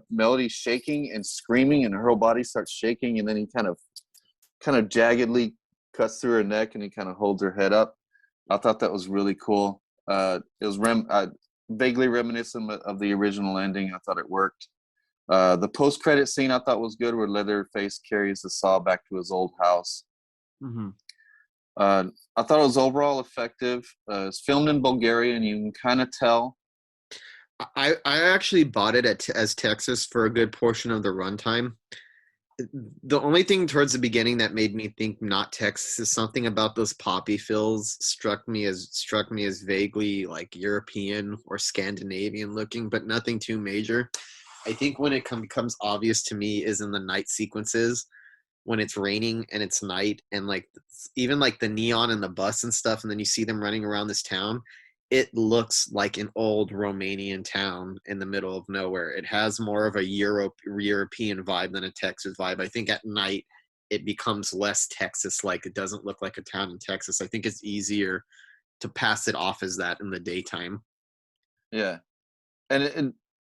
Melody shaking and screaming, and her whole body starts shaking, and then he kind of jaggedly cuts through her neck, and he kind of holds her head up. I thought that was really cool. It was vaguely reminiscent of the original ending. I thought it worked. The post-credit scene I thought was good, where Leatherface carries the saw back to his old house. Mm-hmm. I thought it was overall effective. It's filmed in Bulgaria, and you can kind of tell. I actually bought it as Texas for a good portion of the runtime. The only thing towards the beginning that made me think not Texas is something about those poppy fills struck me as vaguely like European or Scandinavian looking, but nothing too major. I think when it becomes obvious to me is in the night sequences when it's raining and it's night, and like even like the neon and the bus and stuff, and then you see them running around this town. It looks like an old Romanian town in the middle of nowhere. It has more of a European vibe than a Texas vibe. I think at night it becomes less Texas-like. It doesn't look like a town in Texas. I think it's easier to pass it off as that in the daytime. Yeah, and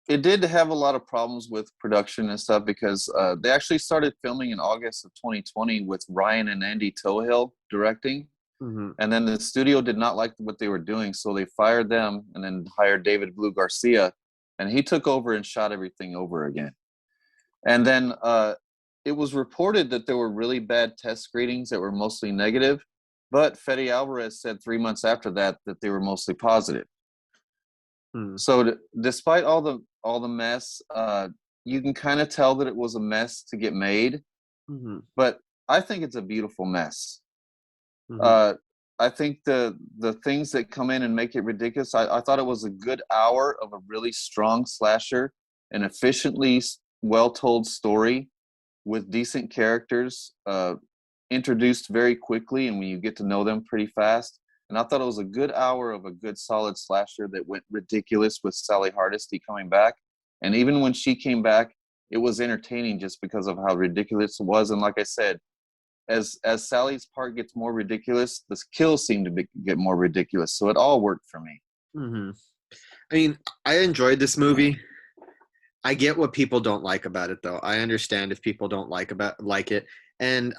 it did have a lot of problems with production and stuff, because they actually started filming in August of 2020 with Ryan and Andy Tohill directing. Mm-hmm. And then the studio did not like what they were doing, so they fired them and then hired David Blue Garcia, and he took over and shot everything over again. And then it was reported that there were really bad test screenings that were mostly negative, but Fede Alvarez said 3 months after that they were mostly positive. So despite all the mess, you can kind of tell that it was a mess to get made, but I think it's a beautiful mess. I think the things that come in and make it ridiculous, I thought it was a good hour of a really strong slasher, an efficiently well-told story with decent characters, introduced very quickly, and when you get to know them pretty fast. And I thought it was a good hour of a good solid slasher that went ridiculous with Sally Hardesty coming back. And even when she came back, it was entertaining just because of how ridiculous it was. And like I said, as Sally's part gets more ridiculous, the kills seem to get more ridiculous. So it all worked for me. I mean, I enjoyed this movie. I get what people don't like about it, though. I understand if people don't like it. And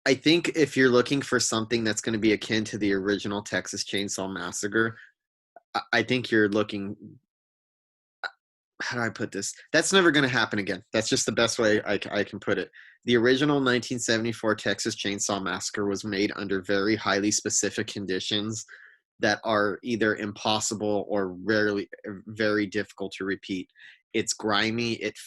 I think if you're looking for something that's going to be akin to the original Texas Chainsaw Massacre, I think you're looking. How do I put this? That's never going to happen again. That's just the best way I can put it. The original 1974 Texas Chainsaw Massacre was made under very highly specific conditions that are either impossible or very difficult to repeat. It's grimy. It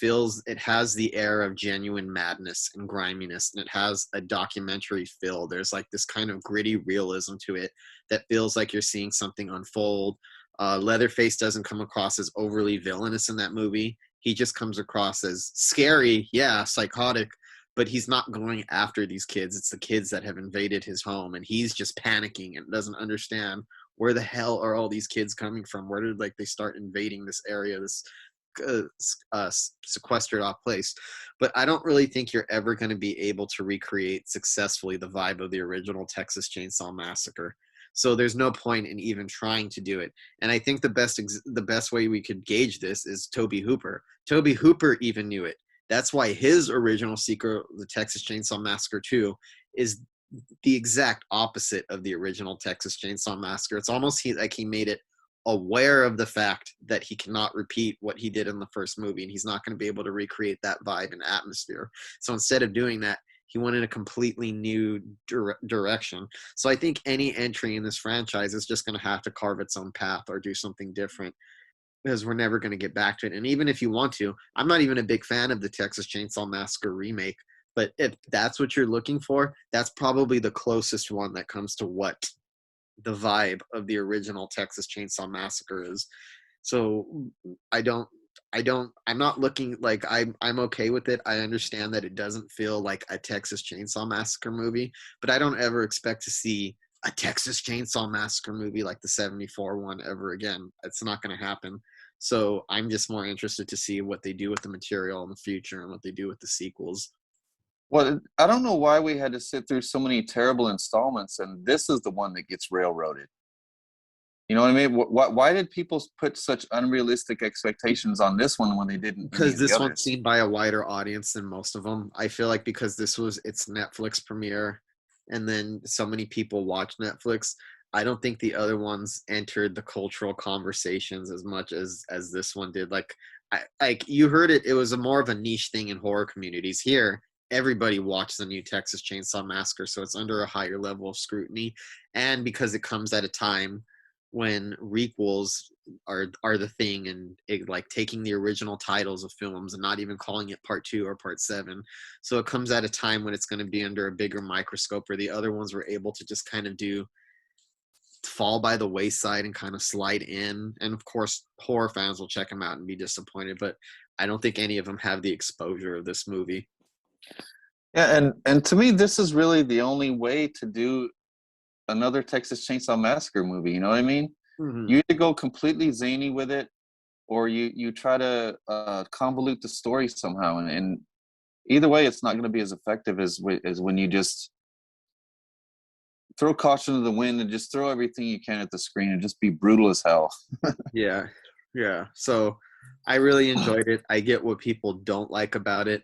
has the air of genuine madness and griminess, and it has a documentary feel. There's like this kind of gritty realism to it that feels like you're seeing something unfold. Leatherface doesn't come across as overly villainous in that movie. He just comes across as scary, psychotic, but he's not going after these kids. It's the kids that have invaded his home, and he's just panicking and doesn't understand where the hell are all these kids coming from? Where did they start invading this area, this sequestered off place? But I don't really think you're ever going to be able to recreate successfully the vibe of the original Texas Chainsaw Massacre. So there's no point in even trying to do it. And I think the best way we could gauge this is Tobe Hooper. Tobe Hooper even knew it. That's why his original sequel, the Texas Chainsaw Massacre 2, is the exact opposite of the original Texas Chainsaw Massacre. It's almost like he made it aware of the fact that he cannot repeat what he did in the first movie, and he's not going to be able to recreate that vibe and atmosphere. So instead of doing that, He went in a completely new direction. So I think any entry in this franchise is just going to have to carve its own path or do something different, because we're never going to get back to it. And even if you want to, I'm not even a big fan of the Texas Chainsaw Massacre remake. But if that's what you're looking for, that's probably the closest one that comes to what the vibe of the original Texas Chainsaw Massacre is. So I'm not looking like I'm okay with it. I understand that it doesn't feel like a Texas Chainsaw Massacre movie, but I don't ever expect to see a Texas Chainsaw Massacre movie like the 74 one ever again. It's not going to happen. So I'm just more interested to see what they do with the material in the future and what they do with the sequels. Well, I don't know why we had to sit through so many terrible installments, and this is the one that gets railroaded. You know what I mean? Why did people put such unrealistic expectations on this one when they didn't? Because this one's seen by a wider audience than most of them. I feel like because this was its Netflix premiere, and then so many people watch Netflix, I don't think the other ones entered the cultural conversations as much as this one did. Like you heard it was more of a niche thing in horror communities. Here, everybody watched the new Texas Chainsaw Massacre, so it's under a higher level of scrutiny. And because it comes at a time when requels are the thing, and like taking the original titles of films and not even calling it part 2 or part 7. So it comes at a time when it's going to be under a bigger microscope, where the other ones were able to just kind of fall by the wayside and kind of slide in. And of course, horror fans will check them out and be disappointed, but I don't think any of them have the exposure of this movie. Yeah, and to me, this is really the only way to do another Texas Chainsaw Massacre movie. You know what I mean? Mm-hmm. You either go completely zany with it, or you try to convolute the story somehow. And either way, it's not going to be as effective as when you just throw caution to the wind and just throw everything you can at the screen and just be brutal as hell. Yeah. So I really enjoyed it. I get what people don't like about it,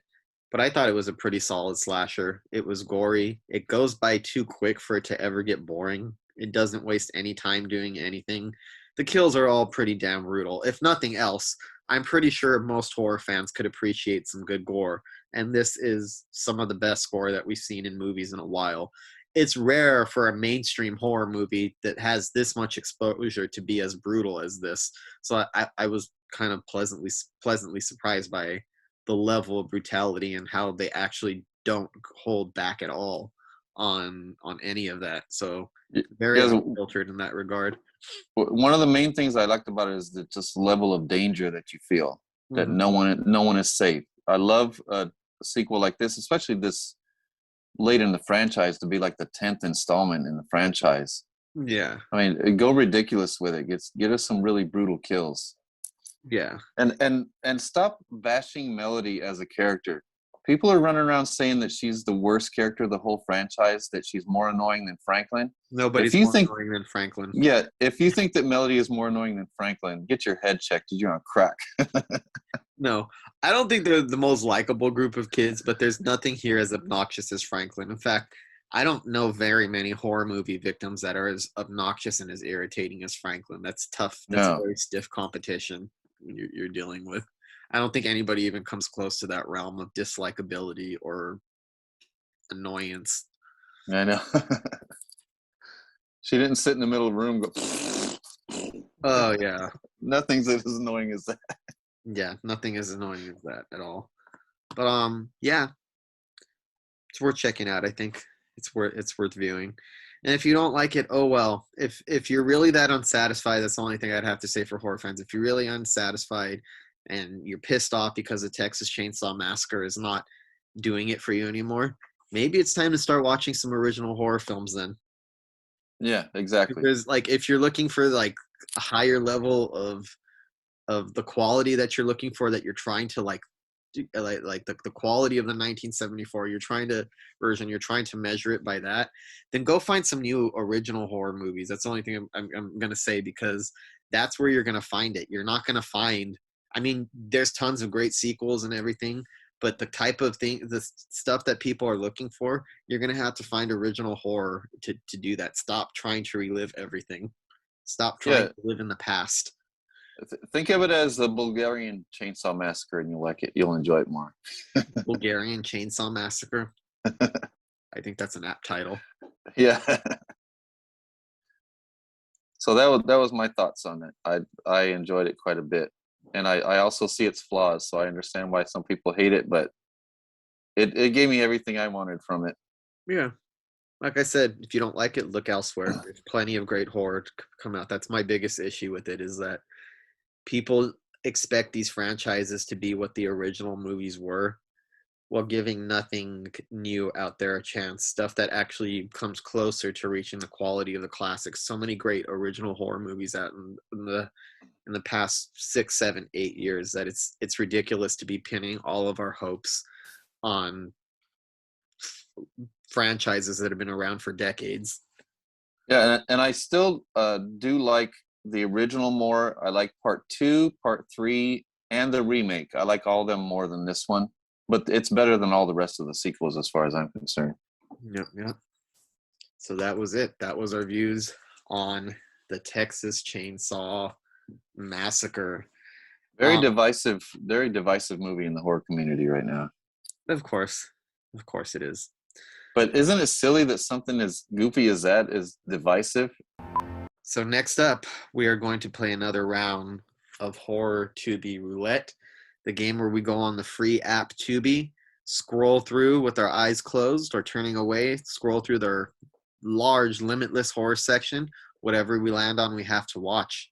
but I thought it was a pretty solid slasher. It was gory. It goes by too quick for it to ever get boring. It doesn't waste any time doing anything. The kills are all pretty damn brutal. If nothing else, I'm pretty sure most horror fans could appreciate some good gore, and this is some of the best gore that we've seen in movies in a while. It's rare for a mainstream horror movie that has this much exposure to be as brutal as this. So I was kind of pleasantly surprised by the level of brutality and how they actually don't hold back at all on any of that. So very unfiltered in that regard. One of the main things I liked about it is the just level of danger that you feel, that no one is safe. I love a sequel like this, especially this late in the franchise, to be like the 10th installment in the franchise. Yeah. I mean, go ridiculous with it. Get us some really brutal kills. Yeah. And stop bashing Melody as a character. People are running around saying that she's the worst character of the whole franchise, that she's more annoying than Franklin. Nobody's more annoying than Franklin. Yeah, if you think that Melody is more annoying than Franklin, get your head checked. You're on crack. No, I don't think they're the most likable group of kids, but there's nothing here as obnoxious as Franklin. In fact, I don't know very many horror movie victims that are as obnoxious and as irritating as Franklin. That's tough. That's a very stiff competition you're dealing with. I don't think anybody even comes close to that realm of dislikability or annoyance. I know. She didn't sit in the middle of the room and go, oh, yeah. Nothing's as annoying as that. Yeah, nothing as annoying as that at all. But yeah, it's worth checking out. I think it's worth viewing. And if you don't like it, oh well. If you're really that unsatisfied, that's the only thing I'd have to say for horror fans. If you're really unsatisfied and you're pissed off because the Texas Chainsaw Massacre is not doing it for you anymore, maybe it's time to start watching some original horror films then. Yeah, exactly. Because like if you're looking for like a higher level of the quality that you're looking for, that you're trying to like the quality of the 1974 you're trying to measure it by that, then go find some new original horror movies. That's the only thing I'm gonna say, because that's where you're gonna find it. You're not gonna find, I mean, there's tons of great sequels and everything, but the type of thing, the stuff that people are looking for, you're gonna have to find original horror to do that. Stop trying to relive everything. Stop trying to live in the past. Think of it as the Bulgarian Chainsaw Massacre, and you'll like it. You'll enjoy it more. Bulgarian Chainsaw Massacre. I think that's an apt title. Yeah. So that was my thoughts on it. I enjoyed it quite a bit, and I also see its flaws, so I understand why some people hate it, but it gave me everything I wanted from it. Yeah. Like I said, if you don't like it, look elsewhere. There's plenty of great horror to come out. That's my biggest issue with it, is that people expect these franchises to be what the original movies were, while giving nothing new out there a chance. Stuff that actually comes closer to reaching the quality of the classics. So many great original horror movies out in the past 6, 7, 8 years that it's ridiculous to be pinning all of our hopes on franchises that have been around for decades. Yeah, and I still do like the original more. I like part 2, part 3, and the remake. I like all of them more than this one, but it's better than all the rest of the sequels as far as I'm concerned. Yep. So that was it. That was our views on the Texas Chainsaw Massacre. Very divisive movie in the horror community right now. Of course it is. But isn't it silly that something as goofy as that is divisive? So next up, we are going to play another round of Horror Tubi Roulette, the game where we go on the free app Tubi, scroll through with our eyes closed or turning away, scroll through their large, limitless horror section. Whatever we land on, we have to watch.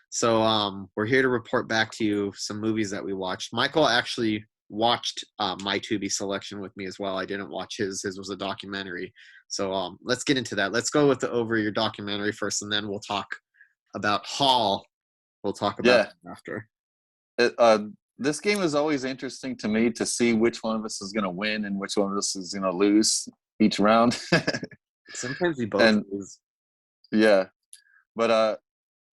So we're here to report back to you some movies that we watched. Michael actually watched my Tubi selection with me as well. I didn't watch his. His was a documentary. So let's get into that. Let's go with over your documentary first, and then we'll talk about Hall. We'll talk about after. This game is always interesting to me to see which one of us is going to win and which one of us is going to lose each round. Sometimes we both lose. Yeah. But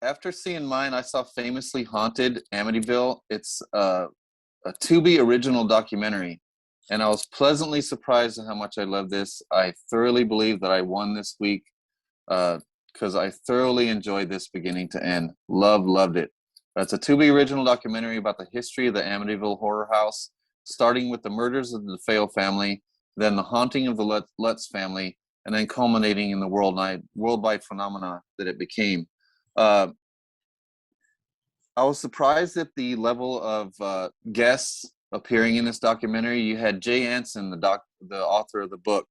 after seeing mine, I saw Famously Haunted, Amityville. It's a Tubi original documentary, and I was pleasantly surprised at how much I love this. I thoroughly believe that I won this week because I thoroughly enjoyed this beginning to end. Loved it. It's a Tubi original documentary about the history of the Amityville horror house, starting with the murders of the DeFeo family, then the haunting of the Lutz family, and then culminating in the worldwide phenomena that it became. I was surprised at the level of guests appearing in this documentary. You had Jay Anson, the author of the book.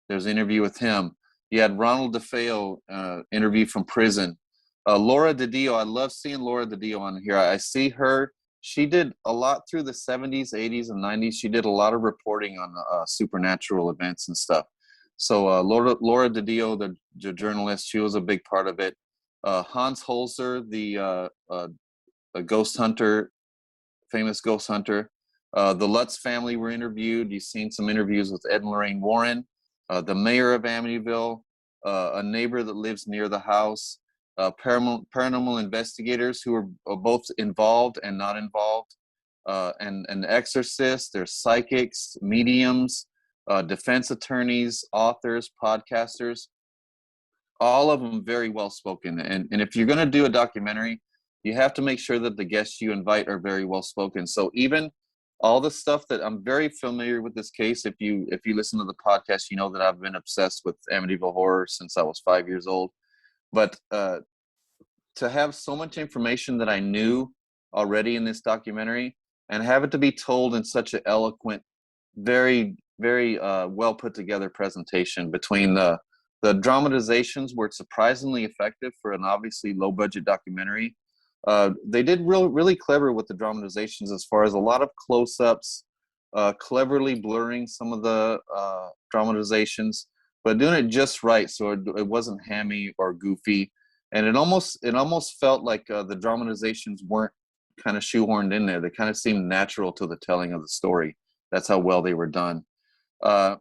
There's an interview with him. You had Ronald DeFeo interview from prison. Laura DiDio, I love seeing Laura DiDio on here. I see her. She did a lot through the 70s, 80s, and 90s. She did a lot of reporting on supernatural events and stuff. So Laura DiDio, the journalist, she was a big part of it. Hans Holzer, the ghost hunter, famous ghost hunter. The Lutz family were interviewed. You've seen some interviews with Ed and Lorraine Warren, the mayor of Amityville, a neighbor that lives near the house, paranormal investigators who are both involved and not involved, and an exorcist. There's psychics, mediums, defense attorneys, authors, podcasters, all of them very well spoken. And if you're going to do a documentary, you have to make sure that the guests you invite are very well spoken. So even all the stuff that I'm very familiar with this case, if you listen to the podcast, you know that I've been obsessed with Amityville horror since I was 5 years old. But to have so much information that I knew already in this documentary and have it to be told in such an eloquent, very, very well put together presentation, between the dramatizations were surprisingly effective for an obviously low budget documentary. They did really clever with the dramatizations, as far as a lot of close-ups, cleverly blurring some of the dramatizations, but doing it just right, so it wasn't hammy or goofy. And it almost felt like the dramatizations weren't kind of shoehorned in there. They kind of seemed natural to the telling of the story. That's how well they were done. The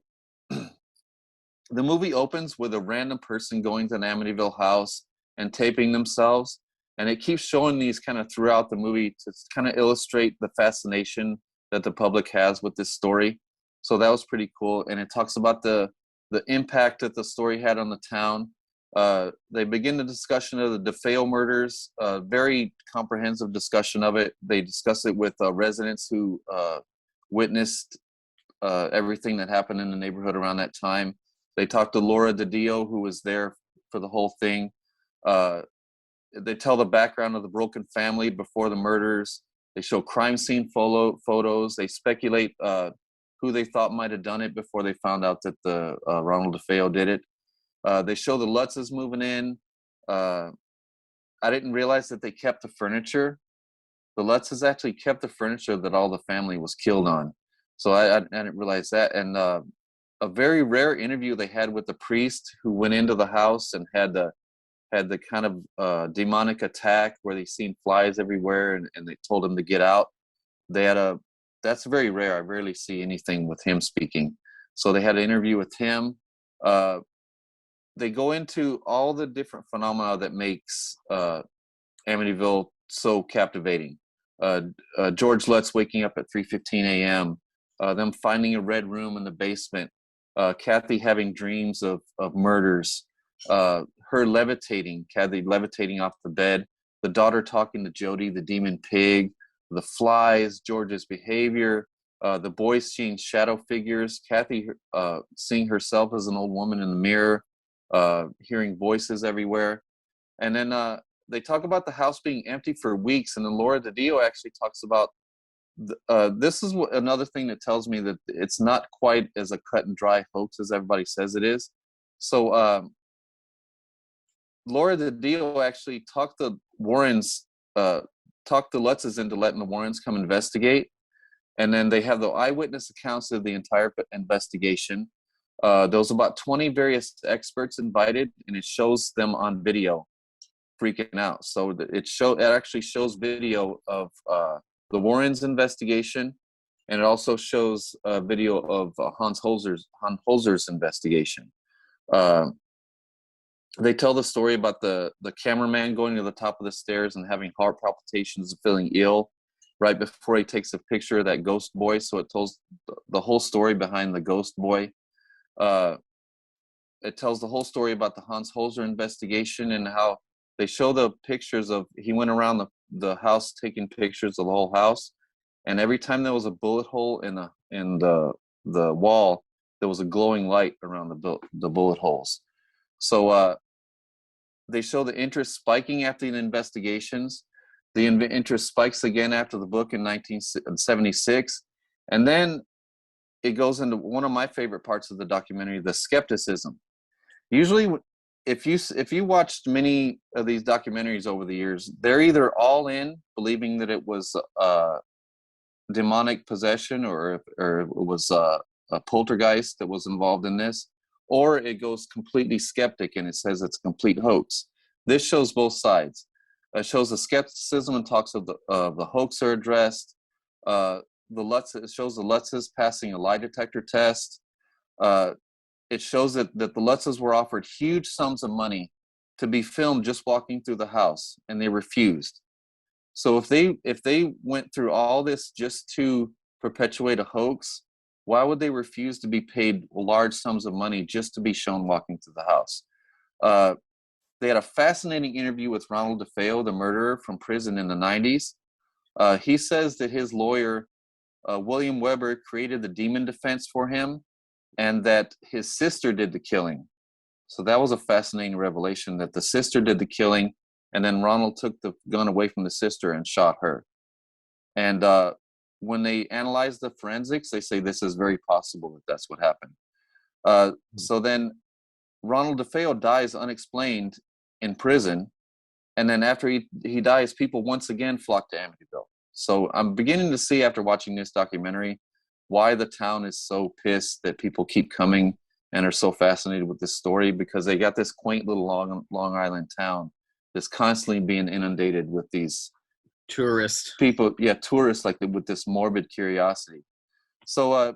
movie opens with a random person going to an Amityville house and taping themselves. And it keeps showing these kind of throughout the movie to kind of illustrate the fascination that the public has with this story. So that was pretty cool. And it talks about the impact that the story had on the town. They begin the discussion of the DeFeo murders, very comprehensive discussion of it. They discuss it with residents who witnessed everything that happened in the neighborhood around that time. They talked to Laura DiDio, who was there for the whole thing. They tell the background of the broken family before the murders. They show crime scene photos. They speculate who they thought might have done it before they found out that the Ronald DeFeo did it. They show the Lutzes moving in. I didn't realize that they kept the furniture. The Lutzes actually kept the furniture that all the family was killed on. So I didn't realize that. And a very rare interview they had with the priest who went into the house and had the kind of demonic attack where they seen flies everywhere, and they told him to get out. That's very rare. I rarely see anything with him speaking. So they had an interview with him. They go into all the different phenomena that makes Amityville so captivating. George Lutz waking up at 3:15 a.m., them finding a red room in the basement, Kathy having dreams of murders, her levitating, Kathy levitating off the bed, the daughter talking to Jody, the demon pig, the flies, George's behavior, the boys seeing shadow figures, Kathy seeing herself as an old woman in the mirror, hearing voices everywhere. And then they talk about the house being empty for weeks, and then Laura DiDio actually talks about this is another thing that tells me that it's not quite as a cut and dry hoax as everybody says it is. So Laura DiDio actually talked the Warrens, talked the Lutzes into letting the Warrens come investigate, and then they have the eyewitness accounts of the entire investigation. There was about 20 various experts invited, and it shows them on video freaking out. So it actually shows video of the Warrens' investigation, and it also shows a video of Hans Holzer's investigation. They tell the story about the cameraman going to the top of the stairs and having heart palpitations and feeling ill right before he takes a picture of that ghost boy. So it tells the whole story behind the ghost boy. It tells the whole story about the Hans Holzer investigation and how they show the pictures of, he went around the house taking pictures of the whole house, and every time there was a bullet hole in the wall, there was a glowing light around the bullet holes. So they show the interest spiking after the investigations. The interest spikes again after the book in 1976, and then it goes into one of my favorite parts of the documentary, the skepticism. Usually, if you watched many of these documentaries over the years, they're either all in, believing that it was demonic possession or it was a poltergeist that was involved in this, or it goes completely skeptic and it says it's a complete hoax. This shows both sides. It shows the skepticism and talks of the hoaxer addressed. It shows the Lutzes passing a lie detector test. It shows that the Lutzes were offered huge sums of money to be filmed just walking through the house, and they refused. So if they went through all this just to perpetuate a hoax, why would they refuse to be paid large sums of money just to be shown walking through the house? They had a fascinating interview with Ronald DeFeo, the murderer from prison in the 90s. He says that his lawyer, William Weber, created the demon defense for him, and that his sister did the killing. So that was a fascinating revelation, that the sister did the killing, and then Ronald took the gun away from the sister and shot her. And when they analyze the forensics, they say this is very possible that that's what happened. So then Ronald DeFeo dies unexplained in prison, and then after he dies, people once again flock to Amityville. So I'm beginning to see, after watching this documentary, why the town is so pissed that people keep coming and are so fascinated with this story, because they got this quaint little Long Island town that's constantly being inundated with these tourists. People, tourists, like with this morbid curiosity. So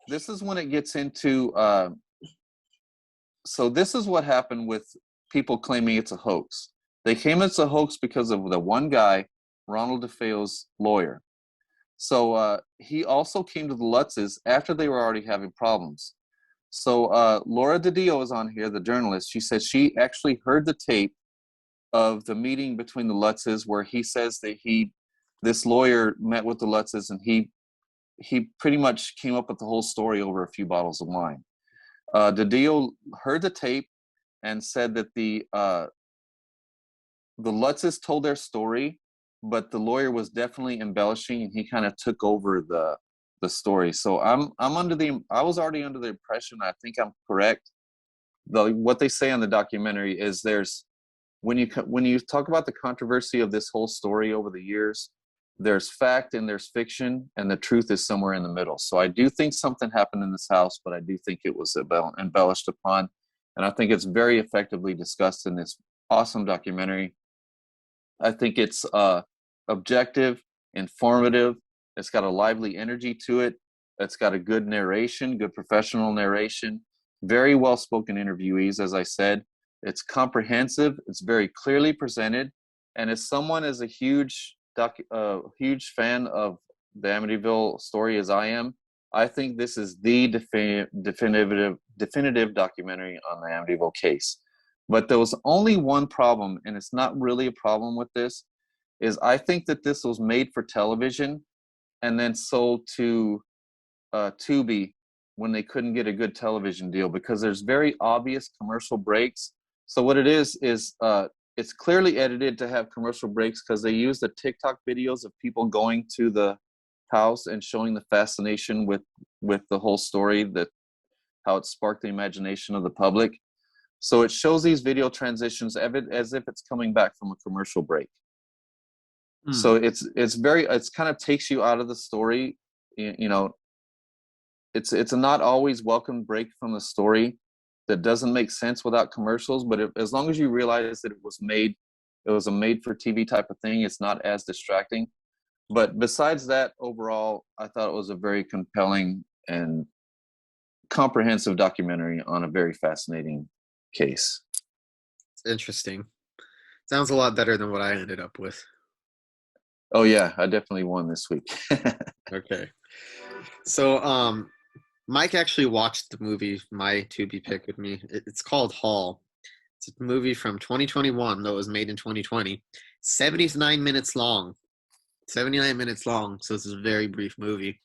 this is when it gets into. So this is what happened with people claiming it's a hoax. They claim it's a hoax because of the one guy, Ronald DeFeo's lawyer. So he also came to the Lutzes after they were already having problems. So Laura DiDio is on here, the journalist. She says she actually heard the tape of the meeting between the Lutzes where he says that this lawyer met with the Lutzes and he he pretty much came up with the whole story over a few bottles of wine. DiDio heard the tape and said that the Lutzes told their story, but the lawyer was definitely embellishing, and he kind of took over the story. So I was already under the impression, I think I'm correct. What they say on the documentary is when you talk about the controversy of this whole story over the years, there's fact and there's fiction, and the truth is somewhere in the middle. So I do think something happened in this house, but I do think it was embellished upon, and I think it's very effectively discussed in this awesome documentary. I think it's objective, informative. It's got a lively energy to it. It's got a good narration, good professional narration, very well-spoken interviewees, as I said. It's comprehensive. It's very clearly presented. And as someone as a huge fan of the Amityville story as I am, I think this is the definitive documentary on the Amityville case. But there was only one problem, and it's not really a problem with this, is I think that this was made for television and then sold to Tubi when they couldn't get a good television deal, because there's very obvious commercial breaks. So what it is it's clearly edited to have commercial breaks, because they use the TikTok videos of people going to the house and showing the fascination with the whole story, how it sparked the imagination of the public. So it shows these video transitions as if it's coming back from a commercial break. So it's kind of takes you out of the story. You know, it's a not always welcome break from the story that doesn't make sense without commercials. But as long as you realize that it was a made for TV type of thing, it's not as distracting. But besides that, overall, I thought it was a very compelling and comprehensive documentary on a very fascinating case. It's interesting. Sounds a lot better than what I ended up with. Oh yeah, I definitely won this week. Okay. So Mike actually watched the movie, my Tubi pick, with me. It's called Haul. It's a movie from 2021 that was made in 2020. 79 minutes long. 79 minutes long, so this is a very brief movie.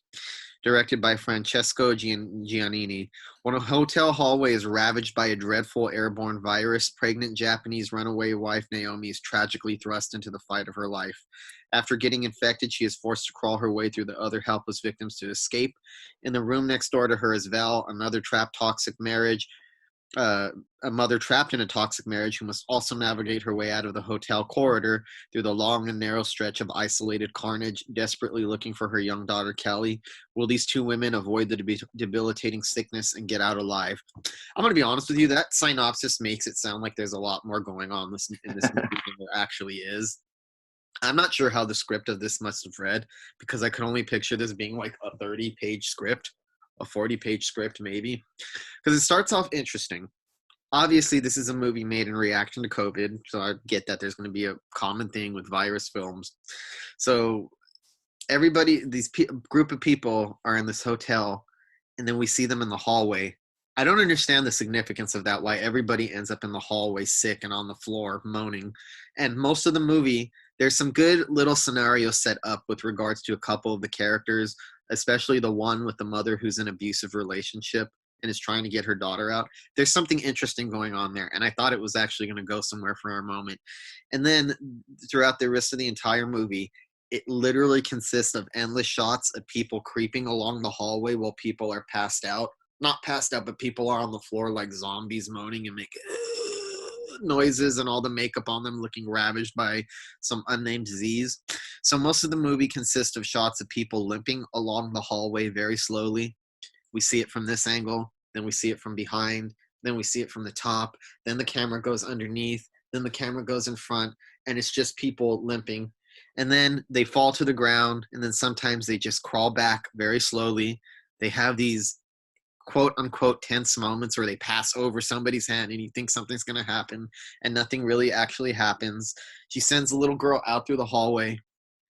Directed by Francesco Giannini. When a hotel hallway is ravaged by a dreadful airborne virus, pregnant Japanese runaway wife Naomi is tragically thrust into the fight of her life. After getting infected, she is forced to crawl her way through the other helpless victims to escape. In the room next door to her is Val, a mother trapped in a toxic marriage who must also navigate her way out of the hotel corridor through the long and narrow stretch of isolated carnage, desperately looking for her young daughter Kelly. Will these two women avoid the debilitating sickness and get out alive? I'm going to be honest with you, that synopsis makes it sound like there's a lot more going on in this movie than there actually is. I'm not sure how the script of this must have read, because I could only picture this being like a 30-page script, a 40-page script maybe, because it starts off interesting. Obviously, this is a movie made in reaction to COVID, so I get that there's going to be a common thing with virus films. So group of people are in this hotel, and then we see them in the hallway. I don't understand the significance of that, why everybody ends up in the hallway sick and on the floor moaning. And most of the movie, there's some good little scenarios set up with regards to a couple of the characters, especially the one with the mother who's in an abusive relationship and is trying to get her daughter out. There's something interesting going on there, and I thought it was actually going to go somewhere for a moment. And then throughout the rest of the entire movie, it literally consists of endless shots of people creeping along the hallway while people are passed out. Not passed out, but people are on the floor like zombies, moaning and making noises, and all the makeup on them looking ravaged by some unnamed disease. So most of the movie consists of shots of people limping along the hallway very slowly. We see it from this angle, then we see it from behind, then we see it from the top, then the camera goes underneath, then the camera goes in front, and it's just people limping. And then they fall to the ground, and then sometimes they just crawl back very slowly. They have these quote-unquote tense moments where they pass over somebody's hand and you think something's going to happen, and nothing really actually happens. She sends a little girl out through the hallway.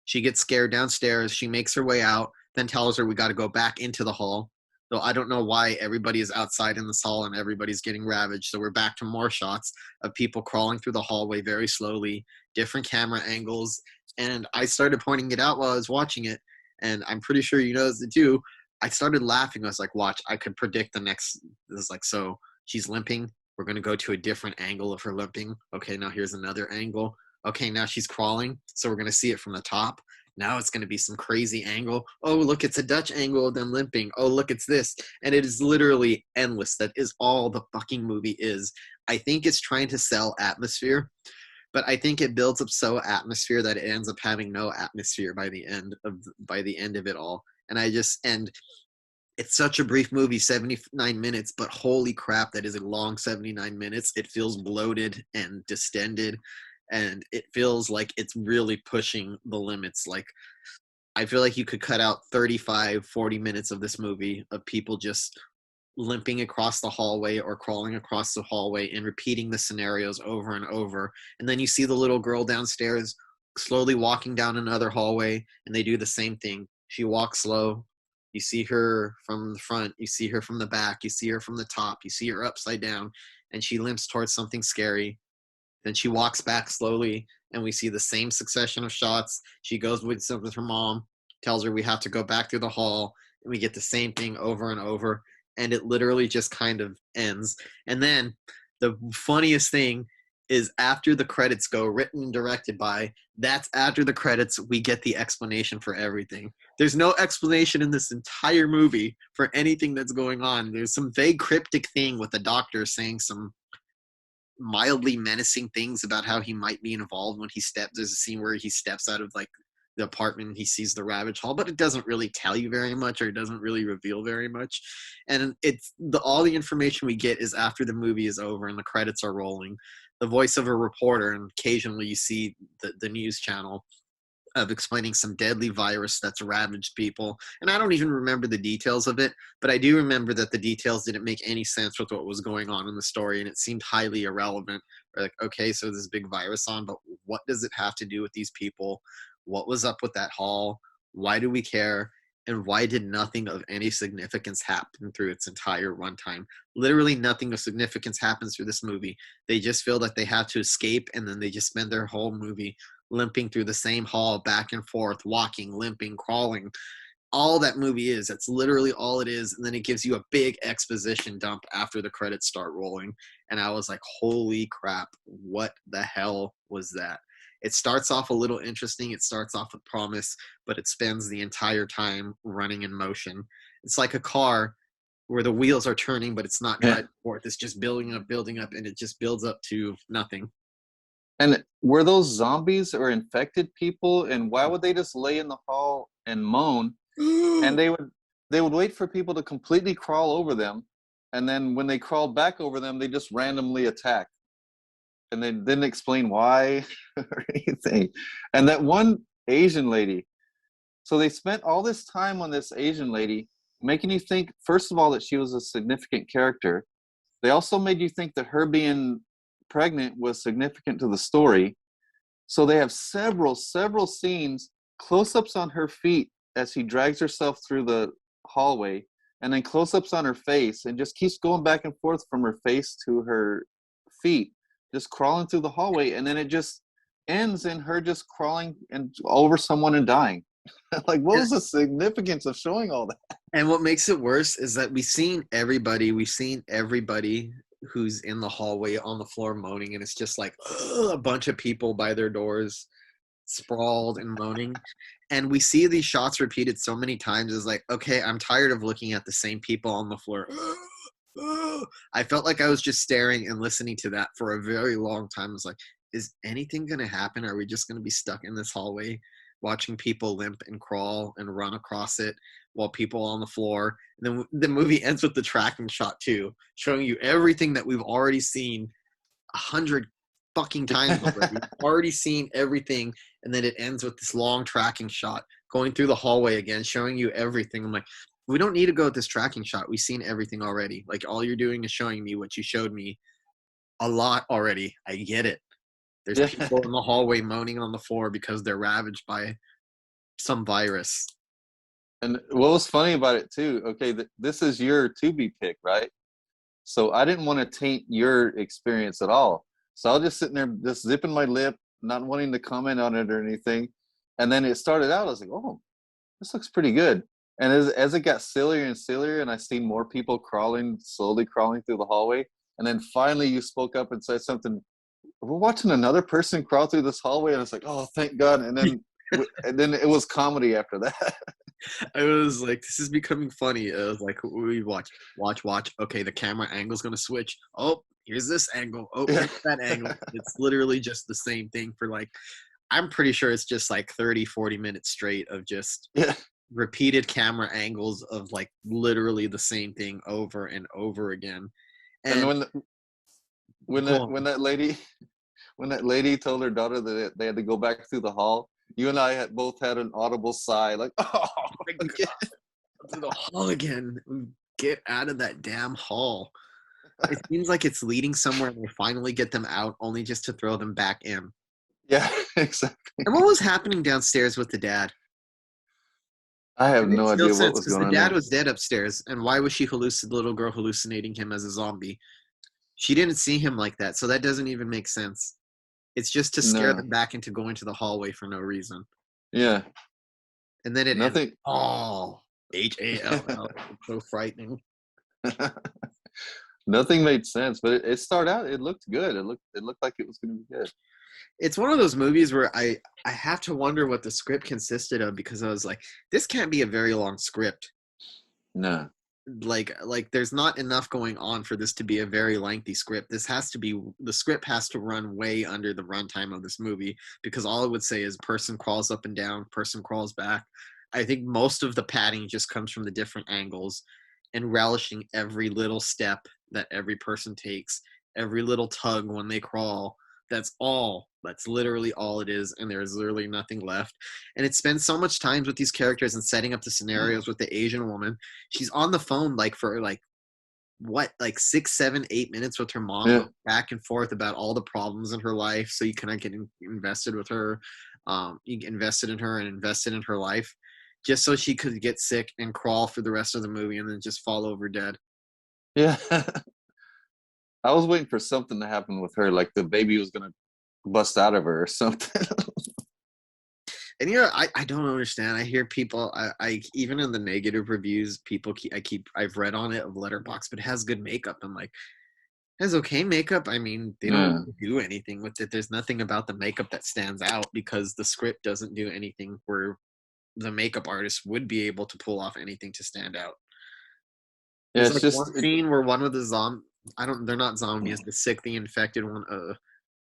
She gets scared downstairs. She makes her way out, then tells her we got to go back into the hall. So I don't know why everybody is outside in this hall and everybody's getting ravaged. So we're back to more shots of people crawling through the hallway very slowly, different camera angles. And I started pointing it out while I was watching it. and I'm pretty sure you noticed it too. I started laughing. I was like, watch, I could predict the next. This is like, so she's limping. We're going to go to a different angle of her limping. Okay, now here's another angle. Okay, now she's crawling. So we're going to see it from the top. Now it's going to be some crazy angle. Oh, look, it's a Dutch angle of them limping. Oh, look, it's this. And it is literally endless. That is all the fucking movie is. I think it's trying to sell atmosphere, but I think it builds up so atmosphere that it ends up having no atmosphere by the end of it all. And it's such a brief movie, 79 minutes, but holy crap, that is a long 79 minutes. It feels bloated and distended, and it feels like it's really pushing the limits. Like, I feel like you could cut out 35, 40 minutes of this movie of people just limping across the hallway or crawling across the hallway and repeating the scenarios over and over. And then you see the little girl downstairs slowly walking down another hallway, and they do the same thing. She walks slow. You see her from the front, you see her from the back, you see her from the top, you see her upside down, and she limps towards something scary. Then she walks back slowly, and we see the same succession of shots. She goes with her mom, tells her we have to go back through the hall, and we get the same thing over and over, and it literally just kind of ends. And then the funniest thing is after the credits go, written and directed by, that's after the credits, we get the explanation for everything. There's no explanation in this entire movie for anything that's going on. There's some vague cryptic thing with the doctor saying some mildly menacing things about how he might be involved when he steps. There's a scene where he steps out of like the apartment and he sees the ravage hall, but it doesn't really tell you very much, or it doesn't really reveal very much. And it's all the information we get is after the movie is over and the credits are rolling. The voice of a reporter, and occasionally you see the news channel of explaining some deadly virus that's ravaged people. And I don't even remember the details of it, but I do remember that the details didn't make any sense with what was going on in the story, and it seemed highly irrelevant. We're like, okay, so there's a big virus on, but what does it have to do with these people? What was up with that hall? Why do we care? And why did nothing of any significance happen through its entire runtime? Literally nothing of significance happens through this movie. They just feel that they have to escape, and then they just spend their whole movie limping through the same hall, back and forth, walking, limping, crawling. All that movie is. That's literally all it is. And then it gives you a big exposition dump after the credits start rolling. And I was like, holy crap, what the hell was that? It starts off a little interesting. It starts off with promise, but it spends the entire time running in motion. It's like a car where the wheels are turning, but it's not driving forth. It's just building up, and it just builds up to nothing. And were those zombies or infected people? And why would they just lay in the hall and moan? And they would wait for people to completely crawl over them, and then when they crawled back over them, they just randomly attack. And they didn't explain why or anything. And that one Asian lady, so they spent all this time on this Asian lady, making you think, first of all, that she was a significant character. They also made you think that her being pregnant was significant to the story. So they have several scenes, close-ups on her feet as she drags herself through the hallway, and then close-ups on her face, and just keeps going back and forth from her face to her feet, just crawling through the hallway, and then it just ends in her just crawling and over someone and dying. Like, what was the significance of showing all that? And what makes it worse is that we've seen everybody who's in the hallway on the floor moaning, and it's just like a bunch of people by their doors sprawled and moaning. And we see these shots repeated so many times. It's like, okay, I'm tired of looking at the same people on the floor. I felt like I was just staring and listening to that for a very long time. I was like, is anything going to happen? Are we just going to be stuck in this hallway watching people limp and crawl and run across it while people on the floor? And then the movie ends with the tracking shot too, showing you everything that we've already seen 100 fucking times already. We've already seen everything, and then it ends with this long tracking shot going through the hallway again, showing you everything. I'm like, we don't need to go with this tracking shot. We've seen everything already. Like, all you're doing is showing me what you showed me a lot already. I get it. There's people in the hallway moaning on the floor because they're ravaged by some virus. And what was funny about it too, okay, this is your Tubi pick, right? So I didn't want to taint your experience at all. So I was just sitting there, just zipping my lip, not wanting to comment on it or anything. And then it started out, I was like, oh, this looks pretty good. And as it got sillier and sillier, and I seen more people slowly crawling through the hallway, and then finally you spoke up and said something. We're watching another person crawl through this hallway, and it's like, oh, thank God. And then it was comedy after that. I was like, this is becoming funny. I was like, we watch. Okay, the camera angle's gonna switch. Oh, here's this angle. Oh, Yeah. here's that angle. It's literally just the same thing for like, I'm pretty sure it's just like 30, 40 minutes straight of just Yeah. repeated camera angles of like literally the same thing over and over again. And Go on. when that lady told her daughter that they had to go back through the hall, you and I both had an audible sigh, like, oh my God. Get to the hall again. Get out of that damn hall. It seems like it's leading somewhere and they finally get them out only just to throw them back in. Yeah, exactly. And what was happening downstairs with the dad? I have It makes no idea what sense was because going the on dad there. was dead upstairs, and why was the little girl hallucinating him as a zombie? She didn't see him like that, so that doesn't even make sense. It's just to scare No. them back into going to the hallway for no reason. Yeah. And then it ends. Nothing. Oh, HALL. It's so frightening. Nothing made sense, but it started out. It looked good. It looked like it was going to be good. It's one of those movies where I have to wonder what the script consisted of, because I was like, this can't be a very long script. No. Like there's not enough going on for this to be a very lengthy script. The script has to run way under the runtime of this movie, because all it would say is person crawls up and down, person crawls back. I think most of the padding just comes from the different angles and relishing every little step that every person takes, every little tug when they crawl. That's literally all it is, and there's literally nothing left. And it spends so much time with these characters and setting up the scenarios with the Asian woman. She's on the phone like for like what, like 6, 7, 8 minutes with her mom, Yeah. going back and forth about all the problems in her life, so you kind of get invested with her. You get invested in her and invested in her life, just so she could get sick and crawl for the rest of the movie and then just fall over dead. Yeah. I was waiting for something to happen with her, like the baby was going to bust out of her or something. And I don't understand. I hear people, I even in the negative reviews, I've read on it of Letterboxd, but it has good makeup. I'm like, it has okay makeup. I mean, they don't Yeah. really do anything with it. There's nothing about the makeup that stands out, because the script doesn't do anything where the makeup artist would be able to pull off anything to stand out. Yeah, There's it's like just one scene where one of the they're not zombies, the sick, the infected one,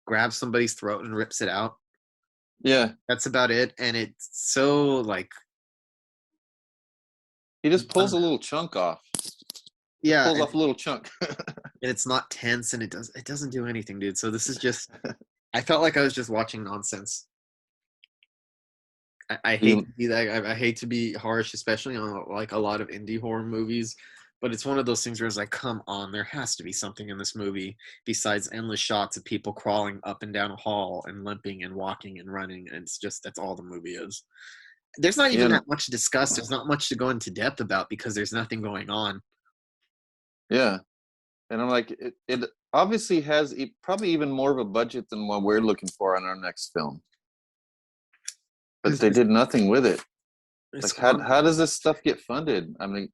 grabs somebody's throat and rips it out. yeah. That's about it. And it's so like, He just pulls a little chunk off. yeah, Pulls and off a little chunk. it's not tense, and it doesn't do anything, dude. So this is just, I felt like I was just watching nonsense. I hate You- to be that. I hate to be harsh, especially on like a lot of indie horror movies. But it's one of those things where it's like, come on, there has to be something in this movie besides endless shots of people crawling up and down a hall and limping and walking and running. And it's just, that's all the movie is. There's not even Yeah. that much to discuss. There's not much to go into depth about, because there's nothing going on. Yeah. And I'm like, it obviously has probably even more of a budget than what we're looking for on our next film. But they did nothing with it. Like, how does this stuff get funded? I mean,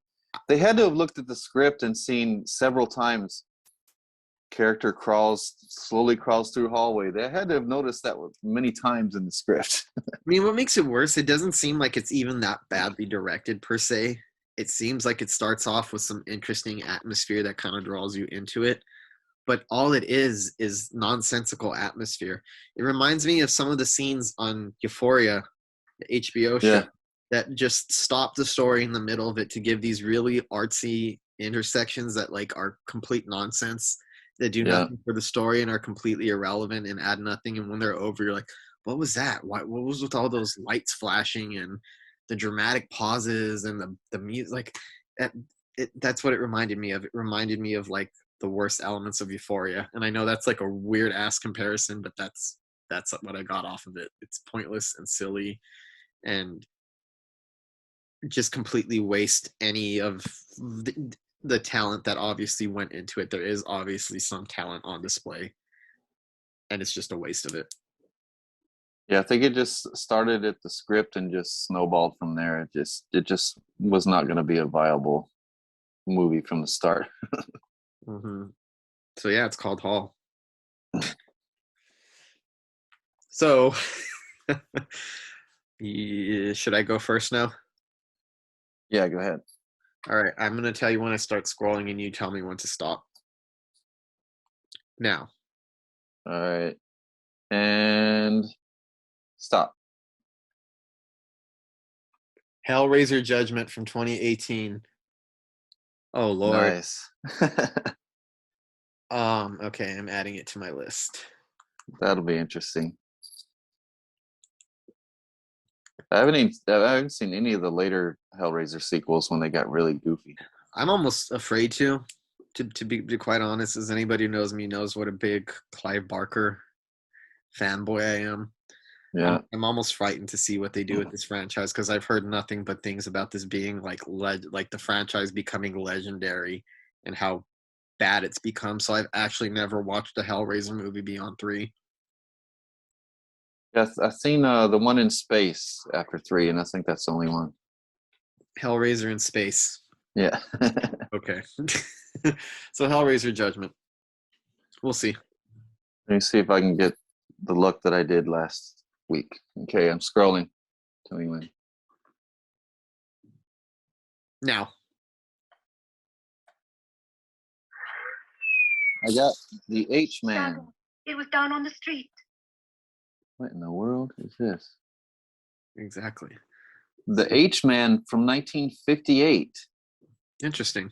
they had to have looked at the script and seen several times character slowly crawls through hallway. They had to have noticed that many times in the script. I mean, what makes it worse, it doesn't seem like it's even that badly directed per se. It seems like it starts off with some interesting atmosphere that kind of draws you into it. But all it is nonsensical atmosphere. It reminds me of some of the scenes on Euphoria, the HBO show, that just stop the story in the middle of it to give these really artsy intersections that like are complete nonsense, that do nothing for the story and are completely irrelevant and add nothing. And when they're over, you're like, what was that? What was with all those lights flashing and the dramatic pauses and the music? Like that's what it reminded me of. It reminded me of like the worst elements of Euphoria. And I know that's like a weird ass comparison, but that's what I got off of it. It's pointless and silly and just completely waste any of the talent that obviously went into it. There is obviously some talent on display, and it's just a waste of it. Yeah, I think it just started at the script and just snowballed from there. It just was not going to be a viable movie from the start. Hmm. So yeah, it's called Hall. So, should I go first now? Yeah, go ahead. All right, I'm gonna tell you when I start scrolling, and you tell me when to stop. Now, All right. And stop. Hellraiser Judgment from 2018. Oh Lord. Nice. Okay, I'm adding it to my list. That'll be interesting. I haven't seen any of the later Hellraiser sequels when they got really goofy. I'm almost afraid to be quite honest, as anybody who knows me knows what a big Clive Barker fanboy I am. Yeah. I'm almost frightened to see what they do with this franchise, because I've heard nothing but things about this being like the franchise becoming legendary and how bad it's become. So I've actually never watched a Hellraiser movie beyond 3. Yes, I've seen the one in space after 3, and I think that's the only one. Hellraiser in space. Yeah. Okay. So Hellraiser Judgment. We'll see. Let me see if I can get the look that I did last week. Okay, I'm scrolling. Tell me when. Now, I got the H-Man. It was down on the street. What in the world is this? exactly. The H-Man from 1958. Interesting.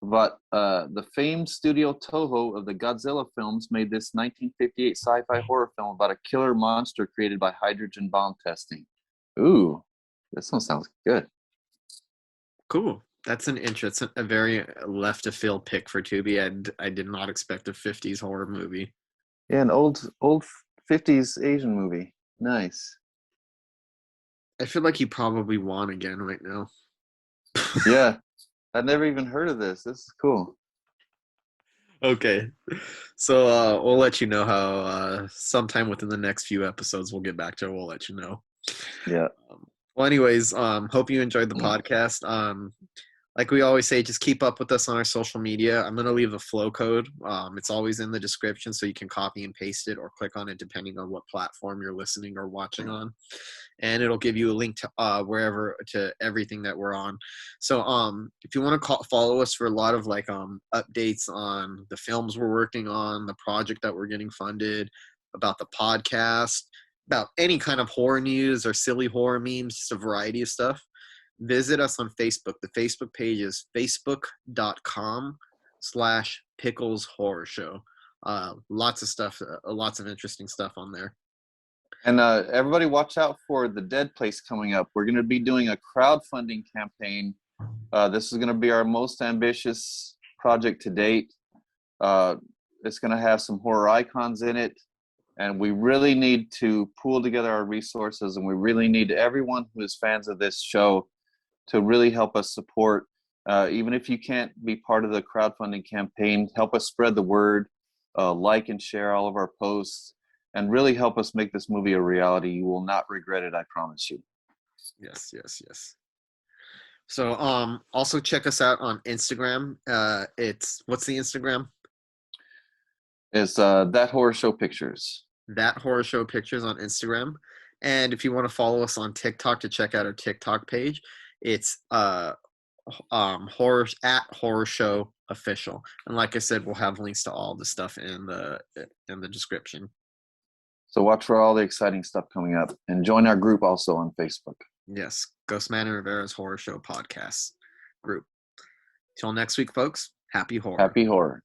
But the famed studio Toho of the Godzilla films made this 1958 sci-fi horror film about a killer monster created by hydrogen bomb testing. Ooh, this one sounds good. Cool. That's an interest, a very left of field pick for Tubi. I did not expect a 50s horror movie. Yeah, an old 50s Asian movie. Nice. I feel like you probably won again right now. Yeah, I'd never even heard of this. This is cool. Okay. So we'll let you know how sometime within the next few episodes we'll get back to it. We'll let you know. Yeah. Well, anyways, hope you enjoyed the podcast. Like we always say, just keep up with us on our social media. I'm going to leave the flow code. It's always in the description, so you can copy and paste it or click on it depending on what platform you're listening or watching on. And it'll give you a link to wherever, to everything that we're on. So if you want to follow us for a lot of like updates on the films we're working on, the project that we're getting funded, about the podcast, about any kind of horror news or silly horror memes, just a variety of stuff, visit us on Facebook. The Facebook page is facebook.com/Pickles Horror Show. Lots of stuff, lots of interesting stuff on there. And everybody watch out for the Dead Place coming up. We're going to be doing a crowdfunding campaign. This is going to be our most ambitious project to date. It's going to have some horror icons in it. And we really need to pool together our resources, and we really need everyone who is fans of this show to really help us support. Even if you can't be part of the crowdfunding campaign, help us spread the word, like and share all of our posts, and really help us make this movie a reality. You will not regret it, I promise you. Yes. So also check us out on Instagram. What's the Instagram? It's That Horror Show Pictures. That Horror Show Pictures on Instagram. And if you want to follow us on TikTok to check out our TikTok page, it's horror show official. And like I said, we'll have links to all the stuff in the description. So watch for all the exciting stuff coming up, and join our group also on Facebook. Yes, Ghostman Rivera's Horror Show podcast group. Till next week, folks. Happy horror. Happy horror.